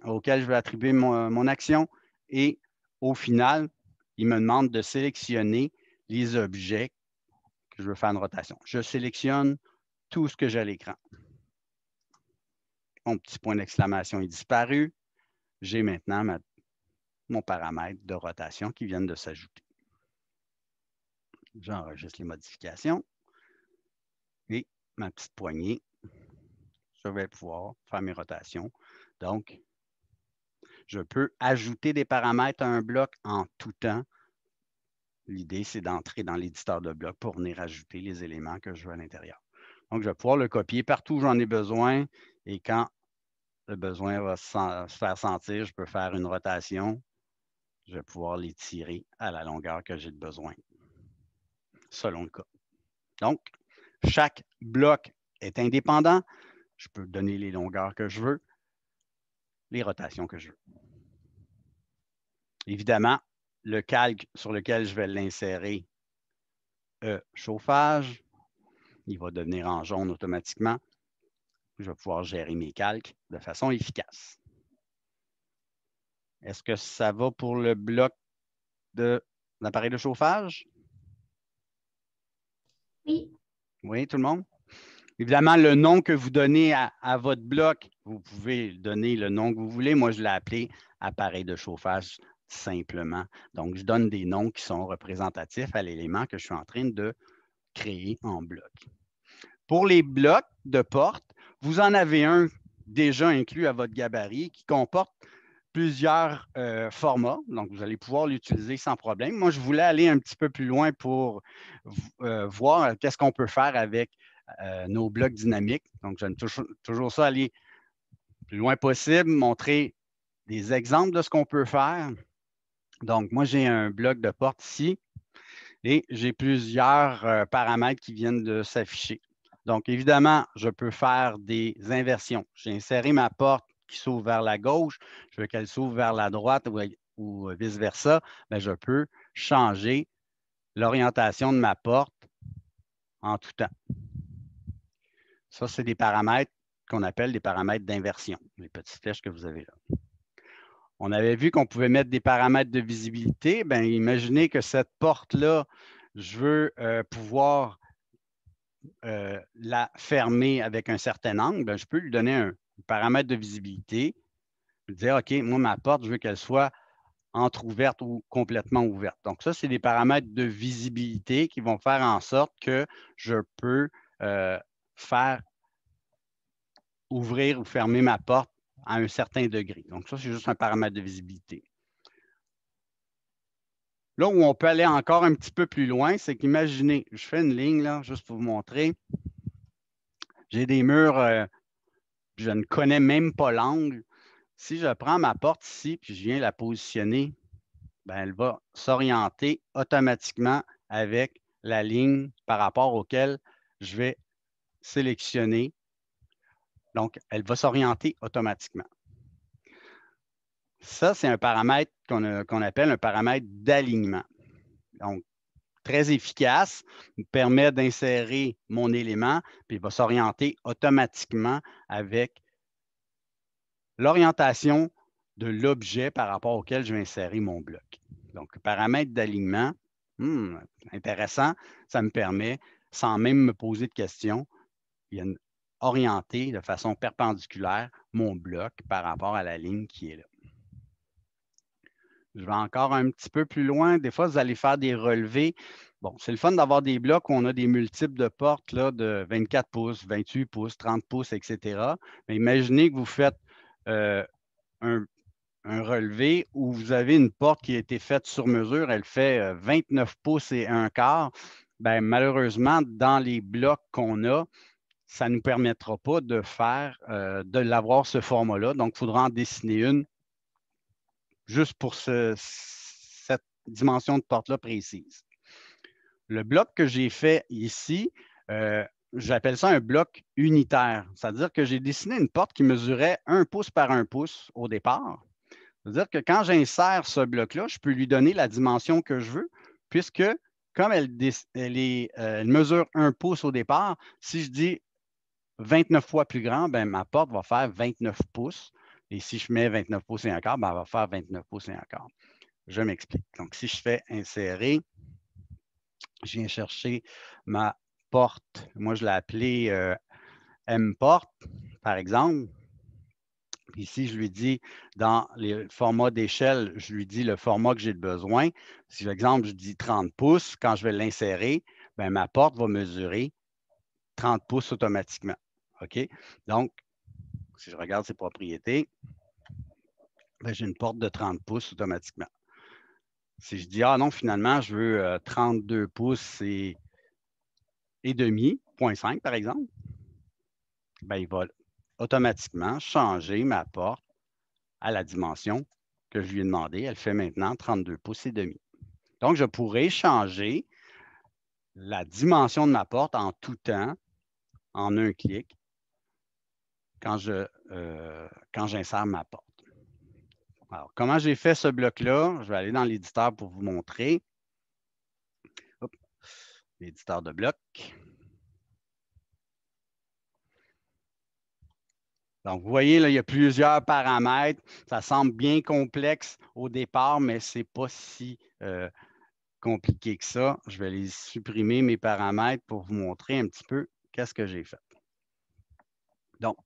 auquel je vais attribuer mon action et au final, il me demande de sélectionner les objets que je veux faire une rotation. Je sélectionne tout ce que j'ai à l'écran. Mon petit point d'exclamation est disparu. J'ai maintenant mon paramètre de rotation qui vient de s'ajouter. J'enregistre les modifications et ma petite poignée, je vais pouvoir faire mes rotations. Donc, je peux ajouter des paramètres à un bloc en tout temps. L'idée, c'est d'entrer dans l'éditeur de bloc pour venir ajouter les éléments que je veux à l'intérieur. Donc, je vais pouvoir le copier partout où j'en ai besoin et quand le besoin va se faire sentir, je peux faire une rotation. Je vais pouvoir l'étirer à la longueur que j'ai besoin, selon le cas. Donc, chaque bloc est indépendant. Je peux donner les longueurs que je veux, les rotations que je veux. Évidemment, le calque sur lequel je vais l'insérer, chauffage, il va devenir en jaune automatiquement. Je vais pouvoir gérer mes calques de façon efficace. Est-ce que ça va pour le bloc de l'appareil de chauffage? Oui. Oui, tout le monde? Évidemment, le nom que vous donnez à votre bloc, vous pouvez donner le nom que vous voulez. Moi, je l'ai appelé appareil de chauffage simplement. Donc, je donne des noms qui sont représentatifs à l'élément que je suis en train de créer en bloc. Pour les blocs de porte, vous en avez un déjà inclus à votre gabarit qui comporte plusieurs formats, donc vous allez pouvoir l'utiliser sans problème. Moi, je voulais aller un petit peu plus loin pour voir qu'est-ce qu'on peut faire avec nos blocs dynamiques. Donc, j'aime toujours ça, aller le plus loin possible, montrer des exemples de ce qu'on peut faire. Donc, moi, j'ai un bloc de porte ici et j'ai plusieurs paramètres qui viennent de s'afficher. Donc, évidemment, je peux faire des inversions. J'ai inséré ma porte qui s'ouvre vers la gauche, je veux qu'elle s'ouvre vers la droite ou vice-versa, mais je peux changer l'orientation de ma porte en tout temps. Ça, c'est des paramètres qu'on appelle des paramètres d'inversion, les petites flèches que vous avez là. On avait vu qu'on pouvait mettre des paramètres de visibilité. Bien, imaginez que cette porte-là, je veux pouvoir la fermer avec un certain angle. Bien, je peux lui donner un paramètre de visibilité. Je dire, OK, moi, ma porte, je veux qu'elle soit entrouverte ou complètement ouverte. Donc, ça, c'est des paramètres de visibilité qui vont faire en sorte que je peux faire ouvrir ou fermer ma porte à un certain degré. Donc, ça, c'est juste un paramètre de visibilité. Là où on peut aller encore un petit peu plus loin, c'est qu'imaginez, je fais une ligne, là, juste pour vous montrer. J'ai des murs, je ne connais même pas l'angle. Si je prends ma porte ici, puis je viens la positionner, bien, elle va s'orienter automatiquement avec la ligne par rapport auquel je vais sélectionner. Donc, elle va s'orienter automatiquement. Ça, c'est un paramètre qu'on appelle un paramètre d'alignement. Donc, très efficace, me permet d'insérer mon élément, puis il va s'orienter automatiquement avec l'orientation de l'objet par rapport auquel je vais insérer mon bloc. Donc, le paramètre d'alignement, intéressant, ça me permet, sans même me poser de questions, orienter de façon perpendiculaire mon bloc par rapport à la ligne qui est là. Je vais encore un petit peu plus loin. Des fois, vous allez faire des relevés. Bon, c'est le fun d'avoir des blocs où on a des multiples de portes là, de 24 pouces, 28 pouces, 30 pouces, etc. Mais imaginez que vous faites un relevé où vous avez une porte qui a été faite sur mesure. Elle fait 29 pouces et un quart. Bien, malheureusement, dans les blocs qu'on a, ça ne nous permettra pas de faire, de l'avoir ce format-là. Donc, il faudra en dessiner une juste pour cette dimension de porte-là précise. Le bloc que j'ai fait ici, j'appelle ça un bloc unitaire. C'est-à-dire que j'ai dessiné une porte qui mesurait 1 pouce par 1 pouce au départ. C'est-à-dire que quand j'insère ce bloc-là, je peux lui donner la dimension que je veux, puisque comme elle mesure 1 pouce au départ, si je dis 29 fois plus grand, bien, ma porte va faire 29 pouces. Et si je mets 29 pouces et un quart, bien, elle va faire 29 pouces et un quart. Je m'explique. Donc, si je fais insérer, je viens chercher ma porte. Moi, je l'ai appelée M-porte, par exemple. Puis ici, je lui dis, dans les formats d'échelle, je lui dis le format que j'ai besoin. Si, par exemple, je dis 30 pouces, quand je vais l'insérer, bien, ma porte va mesurer 30 pouces automatiquement. OK? Donc, si je regarde ses propriétés, j'ai une porte de 30 pouces automatiquement. Si je dis, ah non, finalement, je veux 32 pouces et demi, 0,5 par exemple, bien, il va automatiquement changer ma porte à la dimension que je lui ai demandé. Elle fait maintenant 32 pouces et demi. Donc, je pourrais changer la dimension de ma porte en tout temps, en un clic, quand j'insère ma porte. Alors, comment j'ai fait ce bloc-là? Je vais aller dans l'éditeur pour vous montrer. L'éditeur de bloc. Donc, vous voyez, là, il y a plusieurs paramètres. Ça semble bien complexe au départ, mais ce n'est pas si compliqué que ça. Je vais les supprimer, mes paramètres, pour vous montrer un petit peu qu'est-ce que j'ai fait. Donc,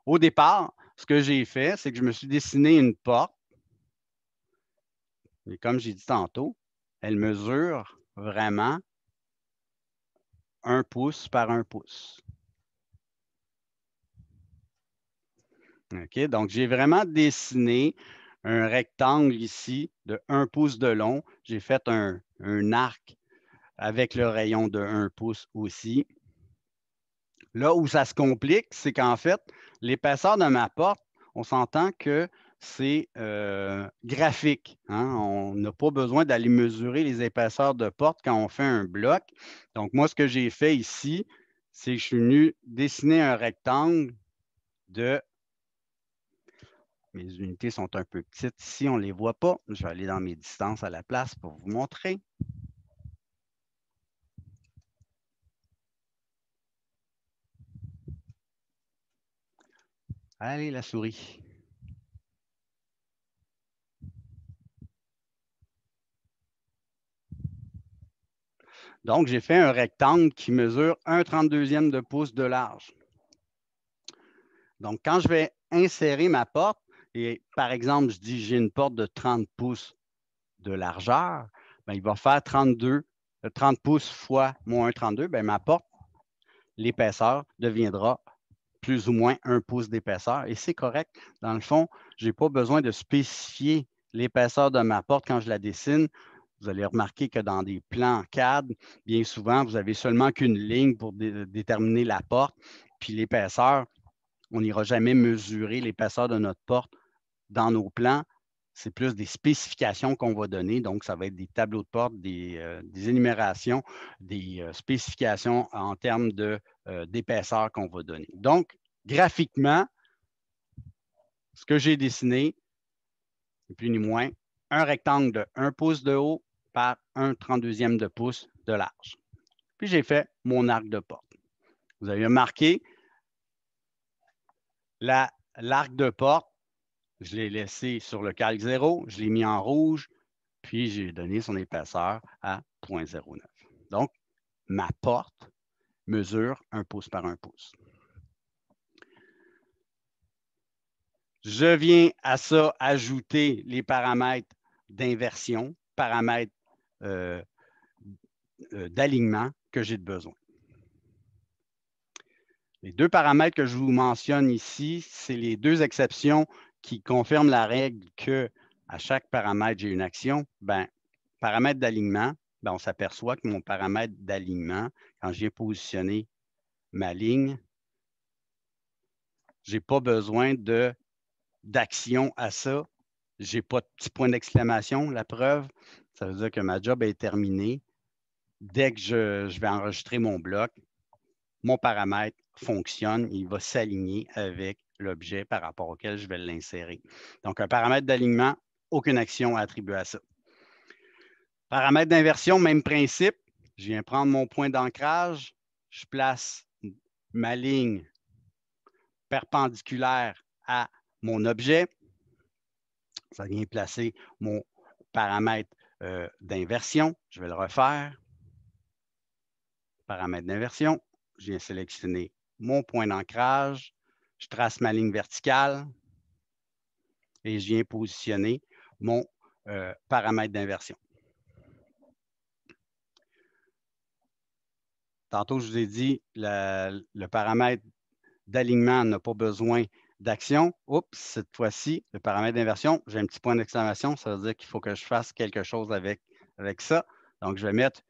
au départ, ce que j'ai fait, c'est que je me suis dessiné une porte. Et comme j'ai dit tantôt, elle mesure vraiment 1 pouce par 1 pouce. OK, donc j'ai vraiment dessiné un rectangle ici de 1 pouce de long. J'ai fait un arc avec le rayon de 1 pouce aussi. Là où ça se complique, c'est qu'en fait, l'épaisseur de ma porte, on s'entend que c'est graphique. Hein? On n'a pas besoin d'aller mesurer les épaisseurs de porte quand on fait un bloc. Donc, moi, ce que j'ai fait ici, c'est que je suis venu dessiner un rectangle de... Mes unités sont un peu petites ici, on ne les voit pas. Je vais aller dans mes distances à la place pour vous montrer. Allez, la souris. Donc, j'ai fait un rectangle qui mesure 1/32e de pouce de large. Donc, quand je vais insérer ma porte, et par exemple, je dis j'ai une porte de 30 pouces de largeur, bien, il va faire 30 pouces fois mon 1/32, bien, ma porte, l'épaisseur deviendra plus ou moins 1 pouce d'épaisseur. Et c'est correct. Dans le fond, je n'ai pas besoin de spécifier l'épaisseur de ma porte quand je la dessine. Vous allez remarquer que dans des plans CAD, bien souvent, vous n'avez seulement qu'une ligne pour déterminer la porte. Puis l'épaisseur, on n'ira jamais mesurer l'épaisseur de notre porte dans nos plans. C'est plus des spécifications qu'on va donner. Donc, ça va être des tableaux de porte, des énumérations, des spécifications en termes d'épaisseur qu'on va donner. Donc, graphiquement, ce que j'ai dessiné, ni plus ni moins, un rectangle de 1 pouce de haut par 1/32e de pouce de large. Puis, j'ai fait mon arc de porte. Vous avez remarqué, l'arc de porte, je l'ai laissé sur le calque 0, je l'ai mis en rouge, puis j'ai donné son épaisseur à 0,09. Donc, ma porte mesure 1 pouce par 1 pouce. Je viens à ça ajouter les paramètres d'inversion, paramètres d'alignement que j'ai besoin. Les deux paramètres que je vous mentionne ici, c'est les deux exceptions qui confirment la règle que à chaque paramètre, j'ai une action. Bien, paramètre d'alignement, on s'aperçoit que mon paramètre d'alignement, quand je viens positionner ma ligne, je n'ai pas besoin d'action à ça. Je n'ai pas de petit point d'exclamation. La preuve, ça veut dire que ma job est terminée. Dès que je vais enregistrer mon bloc, mon paramètre fonctionne, il va s'aligner avec l'objet par rapport auquel je vais l'insérer. Donc, un paramètre d'alignement, aucune action attribuée à ça. Paramètre d'inversion, même principe. Je viens prendre mon point d'ancrage, je place ma ligne perpendiculaire à mon objet. Ça vient placer mon paramètre d'inversion. Je vais le refaire. Paramètre d'inversion. Je viens sélectionner mon point d'ancrage. Je trace ma ligne verticale et je viens positionner mon paramètre d'inversion. Tantôt, je vous ai dit, le paramètre d'alignement n'a pas besoin d'action. Oups, cette fois-ci, le paramètre d'inversion, j'ai un petit point d'exclamation. Ça veut dire qu'il faut que je fasse quelque chose avec ça. Donc, je vais mettre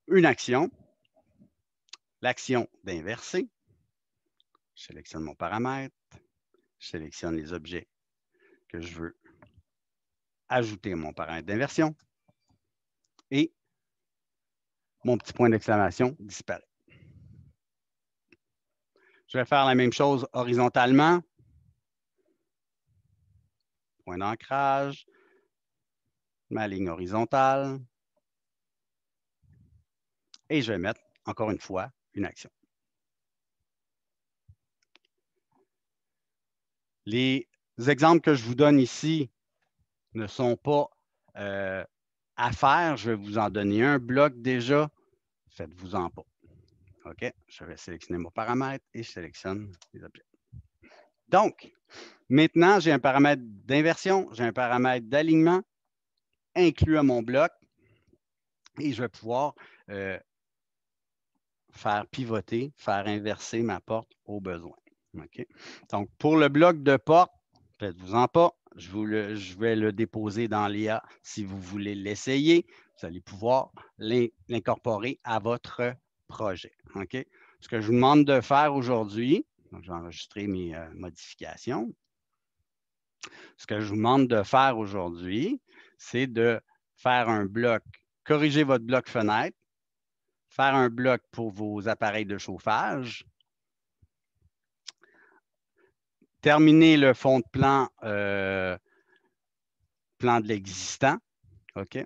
une action, l'action d'inverser. Je sélectionne mon paramètre. Je sélectionne les objets que je veux ajouter à mon paramètre d'inversion. Et mon petit point d'exclamation disparaît. Je vais faire la même chose horizontalement. Point d'ancrage, ma ligne horizontale. Et je vais mettre, encore une fois, une action. Les exemples que je vous donne ici ne sont pas à faire. Je vais vous en donner un bloc déjà. Faites-vous-en pas. OK, je vais sélectionner mon paramètre et je sélectionne les objets. Donc, maintenant, j'ai un paramètre d'inversion, j'ai un paramètre d'alignement inclus à mon bloc et je vais pouvoir faire pivoter, faire inverser ma porte au besoin. OK? Donc, pour le bloc de porte, faites-vous-en pas, je vais le déposer dans l'IA. Si vous voulez l'essayer, vous allez pouvoir l'incorporer à votre projet. OK? Ce que je vous demande de faire aujourd'hui, donc je vais enregistrer mes modifications. Ce que je vous demande de faire aujourd'hui, c'est de faire un bloc, corriger votre bloc fenêtre, faire un bloc pour vos appareils de chauffage, terminer le fond de plan, plan de l'existant. OK?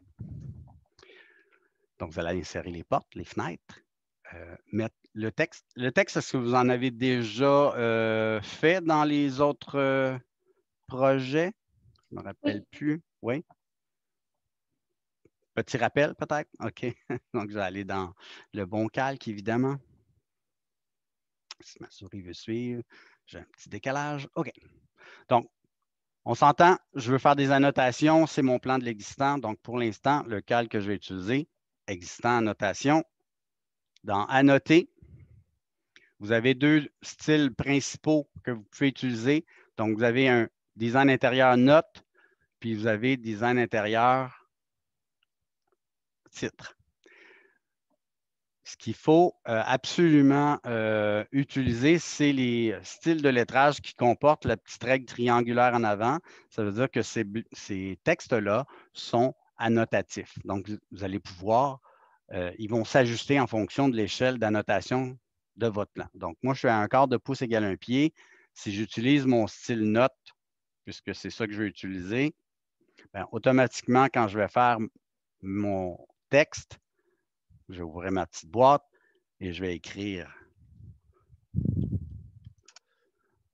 Donc, vous allez insérer les portes, les fenêtres, mettre le texte. Le texte, est-ce que vous en avez déjà fait dans les autres projets? Je ne me rappelle plus. Oui? Petit rappel, peut-être? OK. Donc, je vais aller dans le bon calque, évidemment. Si ma souris veut suivre, j'ai un petit décalage. OK. Donc, on s'entend, je veux faire des annotations, c'est mon plan de l'existant. Donc, pour l'instant, le calque que je vais utiliser, existant, annotation. Dans Annoter, vous avez deux styles principaux que vous pouvez utiliser. Donc, vous avez un design intérieur note, puis vous avez design intérieur titre. Ce qu'il faut absolument utiliser, c'est les styles de lettrage qui comportent la petite règle triangulaire en avant. Ça veut dire que ces textes-là sont annotatifs. Donc, vous allez pouvoir, ils vont s'ajuster en fonction de l'échelle d'annotation de votre plan. Donc, moi, je suis à 1/4 de pouce égale 1 pied. Si j'utilise mon style note, puisque c'est ça que je vais utiliser, bien, automatiquement, quand je vais faire mon texte, je vais ouvrir ma petite boîte et je vais écrire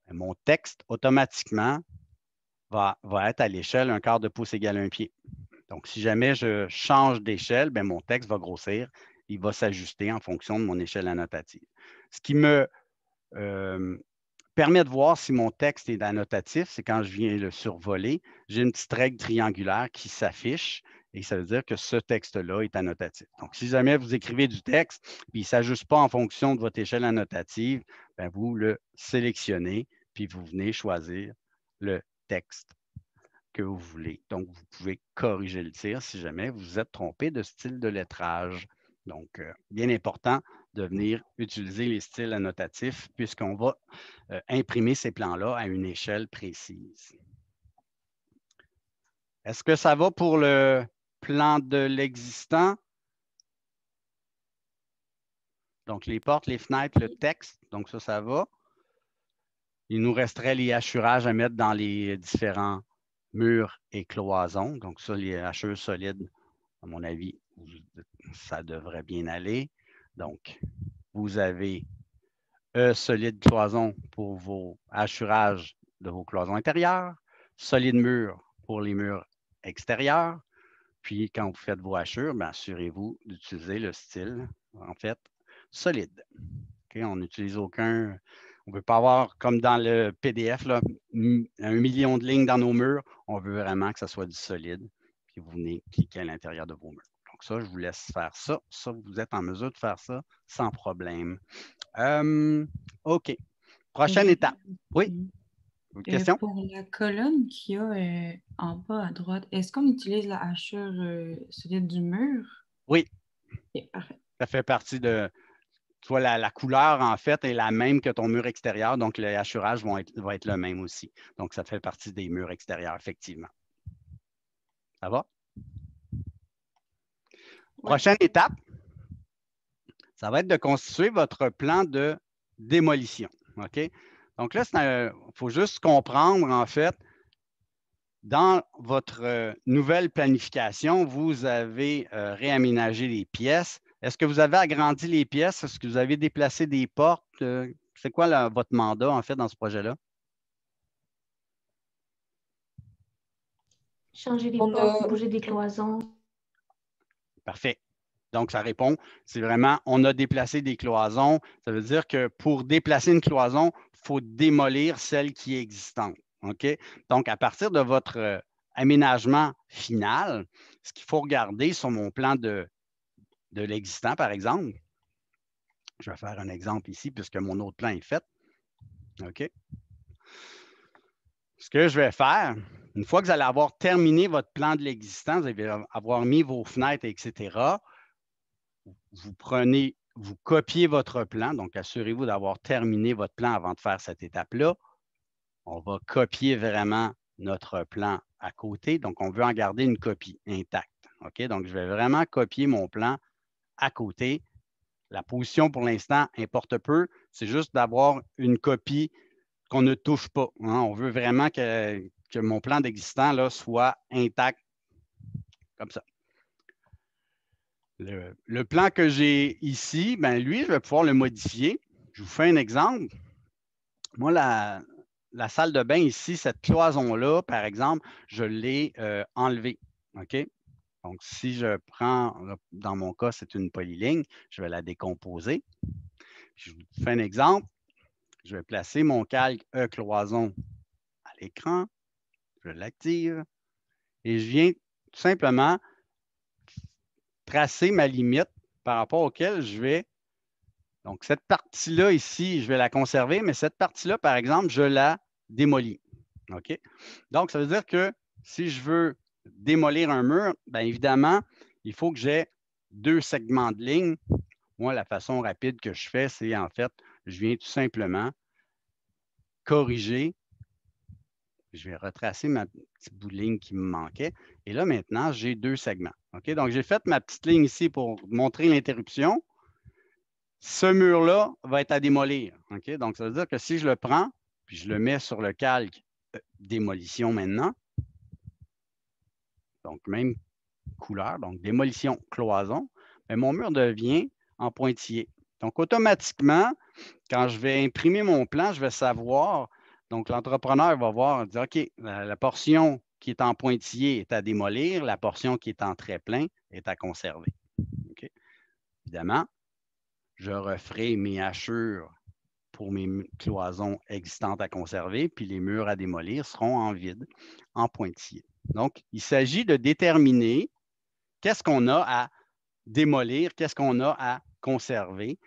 mon texte automatiquement va être à l'échelle 1/4 de pouce égale 1 pied. Donc, si jamais je change d'échelle, bien, mon texte va grossir. Il va s'ajuster en fonction de mon échelle annotative. Ce qui me permet de voir si mon texte est annotatif, c'est quand je viens le survoler, j'ai une petite règle triangulaire qui s'affiche et ça veut dire que ce texte-là est annotatif. Donc, si jamais vous écrivez du texte et il ne s'ajuste pas en fonction de votre échelle annotative, bien, vous le sélectionnez puis vous venez choisir le texte que vous voulez. Donc, vous pouvez corriger le tir si jamais vous vous êtes trompé de style de lettrage. Donc, bien important de venir utiliser les styles annotatifs puisqu'on va imprimer ces plans-là à une échelle précise. Est-ce que ça va pour le plan de l'existant? Donc, les portes, les fenêtres, le texte. Donc, ça va. Il nous resterait les hachurages à mettre dans les différents murs et cloisons. Donc, ça, les hachures solides, à mon avis, ça devrait bien aller. Donc, vous avez solide cloison pour vos hachurages de vos cloisons intérieures, solide mur pour les murs extérieurs. Puis, quand vous faites vos hachures, bien, assurez-vous d'utiliser le style, en fait, solide. Okay? On n'utilise aucun... On ne veut pas avoir, comme dans le PDF, là, 1 million de lignes dans nos murs. On veut vraiment que ça soit du solide. Puis, vous venez cliquer à l'intérieur de vos murs. Donc, ça, je vous laisse faire ça. Ça, vous êtes en mesure de faire ça sans problème. OK. Prochaine étape. Oui? Une question? Pour la colonne qu'il y a en bas à droite, est-ce qu'on utilise la hachure solide du mur? Oui. Okay, parfait. Ça fait partie de... Tu vois, la couleur, en fait, est la même que ton mur extérieur. Donc, le hachurage va être le même aussi. Donc, ça fait partie des murs extérieurs, effectivement. Ça va? Ouais. Prochaine étape, ça va être de constituer votre plan de démolition. OK? Donc là, il faut juste comprendre, en fait, dans votre nouvelle planification, vous avez réaménagé les pièces. Est-ce que vous avez agrandi les pièces? Est-ce que vous avez déplacé des portes? C'est quoi votre mandat, en fait, dans ce projet-là? Changer des portes, bouger des cloisons. Parfait. Donc, ça répond, c'est vraiment, on a déplacé des cloisons. Ça veut dire que pour déplacer une cloison, il faut démolir celle qui est existante. OK? Donc, à partir de votre aménagement final, ce qu'il faut regarder sur mon plan de l'existant, par exemple, je vais faire un exemple ici puisque mon autre plan est fait. OK? Ce que je vais faire, Une fois que vous allez avoir terminé votre plan de l'existant, vous allez avoir mis vos fenêtres, etc., vous copiez votre plan. Donc, assurez-vous d'avoir terminé votre plan avant de faire cette étape-là. On va copier vraiment notre plan à côté. Donc, on veut en garder une copie intacte. OK? Donc, je vais vraiment copier mon plan à côté. La position, pour l'instant, importe peu. C'est juste d'avoir une copie qu'on ne touche pas. Hein? On veut vraiment que mon plan d'existant là, soit intact, comme ça. Le plan que j'ai ici, ben lui, je vais pouvoir le modifier. Je vous fais un exemple. Moi, la salle de bain ici, cette cloison-là, par exemple, je l'ai enlevée. OK? Donc, si je prends, dans mon cas, c'est une polyligne, je vais la décomposer. Je vous fais un exemple. Je vais placer mon calque E-cloison à l'écran. Je l'active. Et je viens tout simplement tracer ma limite par rapport auquel je vais. Donc, cette partie-là ici, je vais la conserver, mais cette partie-là, par exemple, je la démolis. OK? Donc, ça veut dire que si je veux démolir un mur, bien évidemment, il faut que j'ai 2 segments de ligne. Moi, la façon rapide que je fais, c'est en fait, je viens tout simplement corriger. Je vais retracer ma petite bout de ligne qui me manquait. Et là, maintenant, j'ai 2 segments. OK? Donc, j'ai fait ma petite ligne ici pour montrer l'interruption. Ce mur-là va être à démolir. OK? Donc, ça veut dire que si je le prends, puis je le mets sur le calque démolition maintenant, donc même couleur, donc démolition cloison, bien, mon mur devient en pointillé. Donc, automatiquement, quand je vais imprimer mon plan, je vais savoir, donc l'entrepreneur va voir, dire, OK, la portion qui est en pointillé est à démolir, la portion qui est en trait plein est à conserver. OK? Évidemment, je referai mes hachures pour mes cloisons existantes à conserver, puis les murs à démolir seront en vide, en pointillé. Donc, il s'agit de déterminer qu'est-ce qu'on a à démolir, qu'est-ce qu'on a à conserver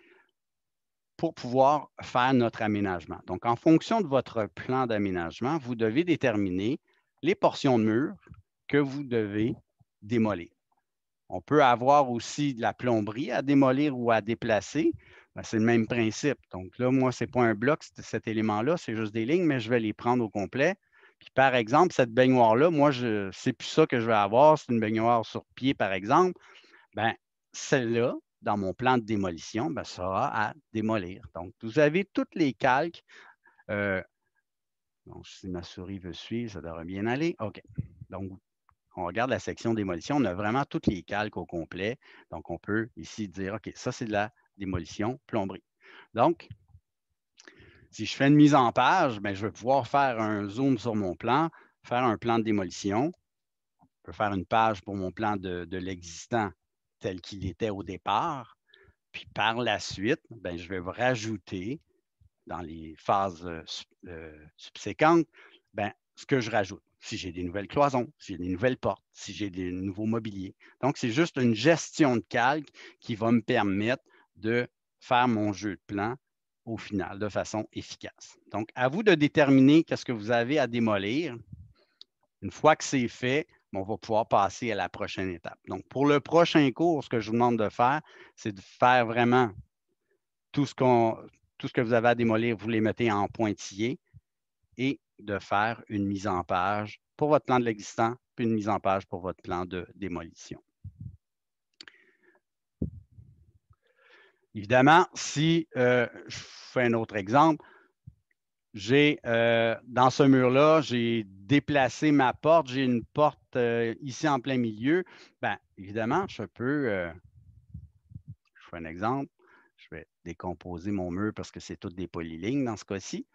pour pouvoir faire notre aménagement. Donc, en fonction de votre plan d'aménagement, vous devez déterminer les portions de mur que vous devez démolir. On peut avoir aussi de la plomberie à démolir ou à déplacer. C'est le même principe. Donc là, moi, ce n'est pas un bloc, cet élément-là, c'est juste des lignes, mais je vais les prendre au complet. Puis par exemple, cette baignoire-là, moi, c'est plus ça que je vais avoir. C'est une baignoire sur pied, par exemple. Bien, celle-là, dans mon plan de démolition, bien, sera à démolir. Donc, vous avez tous les calques. Donc, si ma souris veut suivre, ça devrait bien aller. OK. Donc, on regarde la section démolition, on a vraiment tous les calques au complet. Donc, on peut ici dire, OK, ça, c'est de la démolition plomberie. Donc, si je fais une mise en page, bien, je vais pouvoir faire un zoom sur mon plan, faire un plan de démolition. Je peux faire une page pour mon plan de l'existant tel qu'il était au départ. Puis par la suite, bien, je vais rajouter dans les phases subséquentes bien, ce que je rajoute. Si j'ai des nouvelles cloisons, si j'ai des nouvelles portes, si j'ai des nouveaux mobiliers. Donc, c'est juste une gestion de calque qui va me permettre de faire mon jeu de plan au final de façon efficace. Donc, à vous de déterminer qu'est-ce que vous avez à démolir. Une fois que c'est fait, on va pouvoir passer à la prochaine étape. Donc, pour le prochain cours, ce que je vous demande de faire, c'est de faire vraiment tout ce que vous avez à démolir, vous les mettez en pointillé et de faire une mise en page pour votre plan de l'existant, puis une mise en page pour votre plan de démolition. Évidemment, si je fais un autre exemple, dans ce mur-là, j'ai déplacé ma porte, j'ai une porte ici en plein milieu. Bien, évidemment, je fais un exemple, je vais décomposer mon mur parce que c'est toutes des polylignes dans ce cas-ci.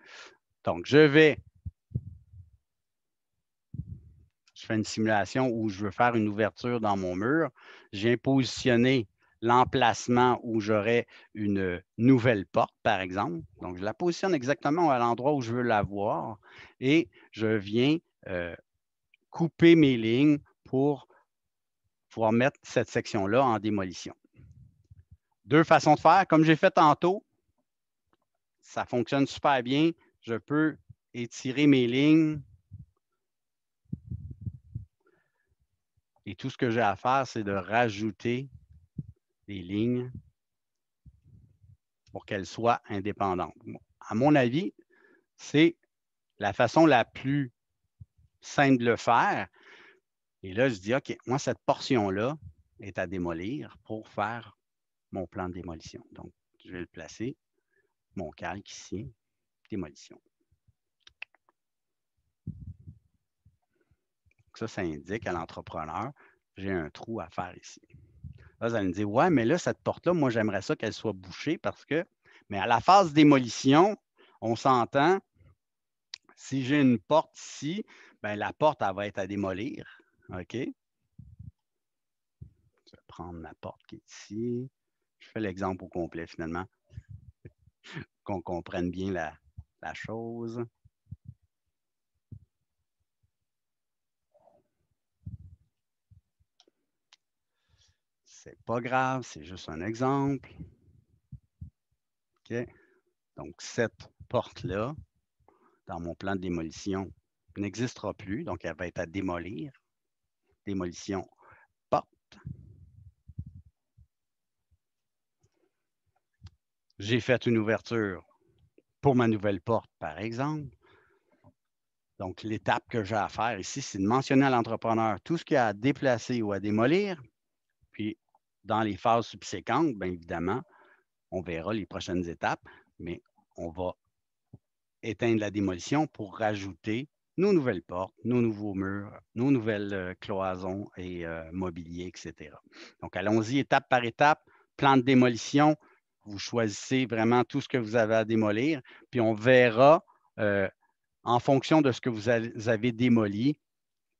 Donc, je fais une simulation où je veux faire une ouverture dans mon mur. J'ai positionné l'emplacement où j'aurai une nouvelle porte, par exemple. Donc, je la positionne exactement à l'endroit où je veux la voir et je viens couper mes lignes pour pouvoir mettre cette section-là en démolition. 2 façons de faire. Comme j'ai fait tantôt, ça fonctionne super bien. Je peux étirer mes lignes Et tout ce que j'ai à faire, c'est de rajouter des lignes pour qu'elles soient indépendantes. À mon avis, c'est la façon la plus simple de le faire. Et là, je dis, OK, moi, cette portion-là est à démolir pour faire mon plan de démolition. Donc, je vais le placer, mon calque ici, démolition. Donc ça indique à l'entrepreneur, j'ai un trou à faire ici. Là, vous allez me dire, ouais, mais là, cette porte-là, moi, j'aimerais ça qu'elle soit bouchée parce que, mais à la phase démolition, on s'entend, si j'ai une porte ici, bien, la porte, elle va être à démolir. OK? Je vais prendre la porte qui est ici. Je fais l'exemple au complet, finalement, qu'on comprenne bien la chose. C'est pas grave, c'est juste un exemple. OK? Donc, cette porte-là, dans mon plan de démolition, n'existera plus. Donc, elle va être à démolir. Démolition, porte. J'ai fait une ouverture pour ma nouvelle porte, par exemple. Donc, l'étape que j'ai à faire ici, c'est de mentionner à l'entrepreneur tout ce qu'il y a à déplacer ou à démolir. Puis, dans les phases subséquentes, bien évidemment, on verra les prochaines étapes, mais on va éteindre la démolition pour rajouter nos nouvelles portes, nos nouveaux murs, nos nouvelles cloisons et mobilier, etc. Donc, allons-y étape par étape. Plan de démolition, vous choisissez vraiment tout ce que vous avez à démolir, puis on verra en fonction de ce que vous avez démoli,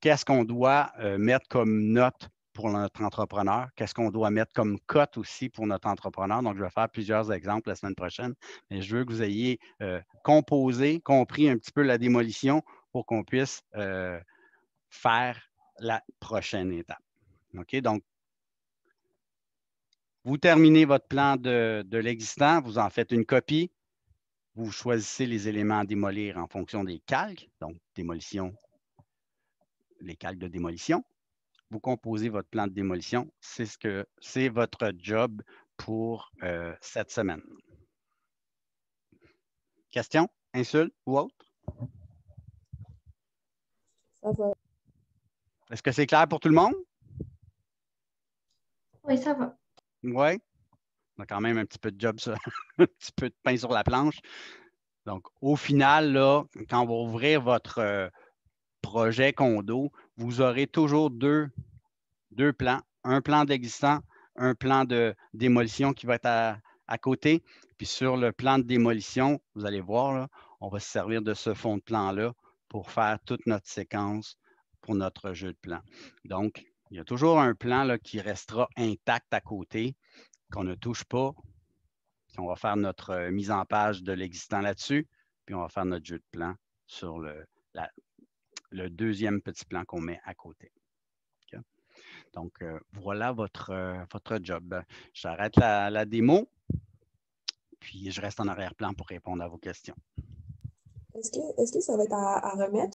qu'est-ce qu'on doit mettre comme note pour notre entrepreneur, qu'est-ce qu'on doit mettre comme cote aussi pour notre entrepreneur. Donc, je vais faire plusieurs exemples la semaine prochaine, mais je veux que vous ayez composé, compris un petit peu la démolition pour qu'on puisse faire la prochaine étape. OK? Donc, vous terminez votre plan de l'existant, vous en faites une copie, vous choisissez les éléments à démolir en fonction des calques, donc démolition, les calques de démolition. Vous composez votre plan de démolition. C'est votre job pour cette semaine. Question, insulte ou autre? Ça va. Est-ce que c'est clair pour tout le monde? Oui, ça va. Oui. On a quand même un petit peu de job, ça. Un petit peu de pain sur la planche. Donc, au final, là, quand on va ouvrir votre projet condo, vous aurez toujours deux plans. Un plan d'existant, un plan de démolition qui va être à côté. Puis sur le plan de démolition, vous allez voir, là, on va se servir de ce fond de plan-là pour faire toute notre séquence pour notre jeu de plan. Donc, il y a toujours un plan là, qui restera intact à côté, qu'on ne touche pas. On va faire notre mise en page de l'existant là-dessus, puis on va faire notre jeu de plan sur le deuxième petit plan qu'on met à côté. Okay? Donc, voilà votre job. J'arrête la démo, puis je reste en arrière-plan pour répondre à vos questions. Est-ce que ça va être à remettre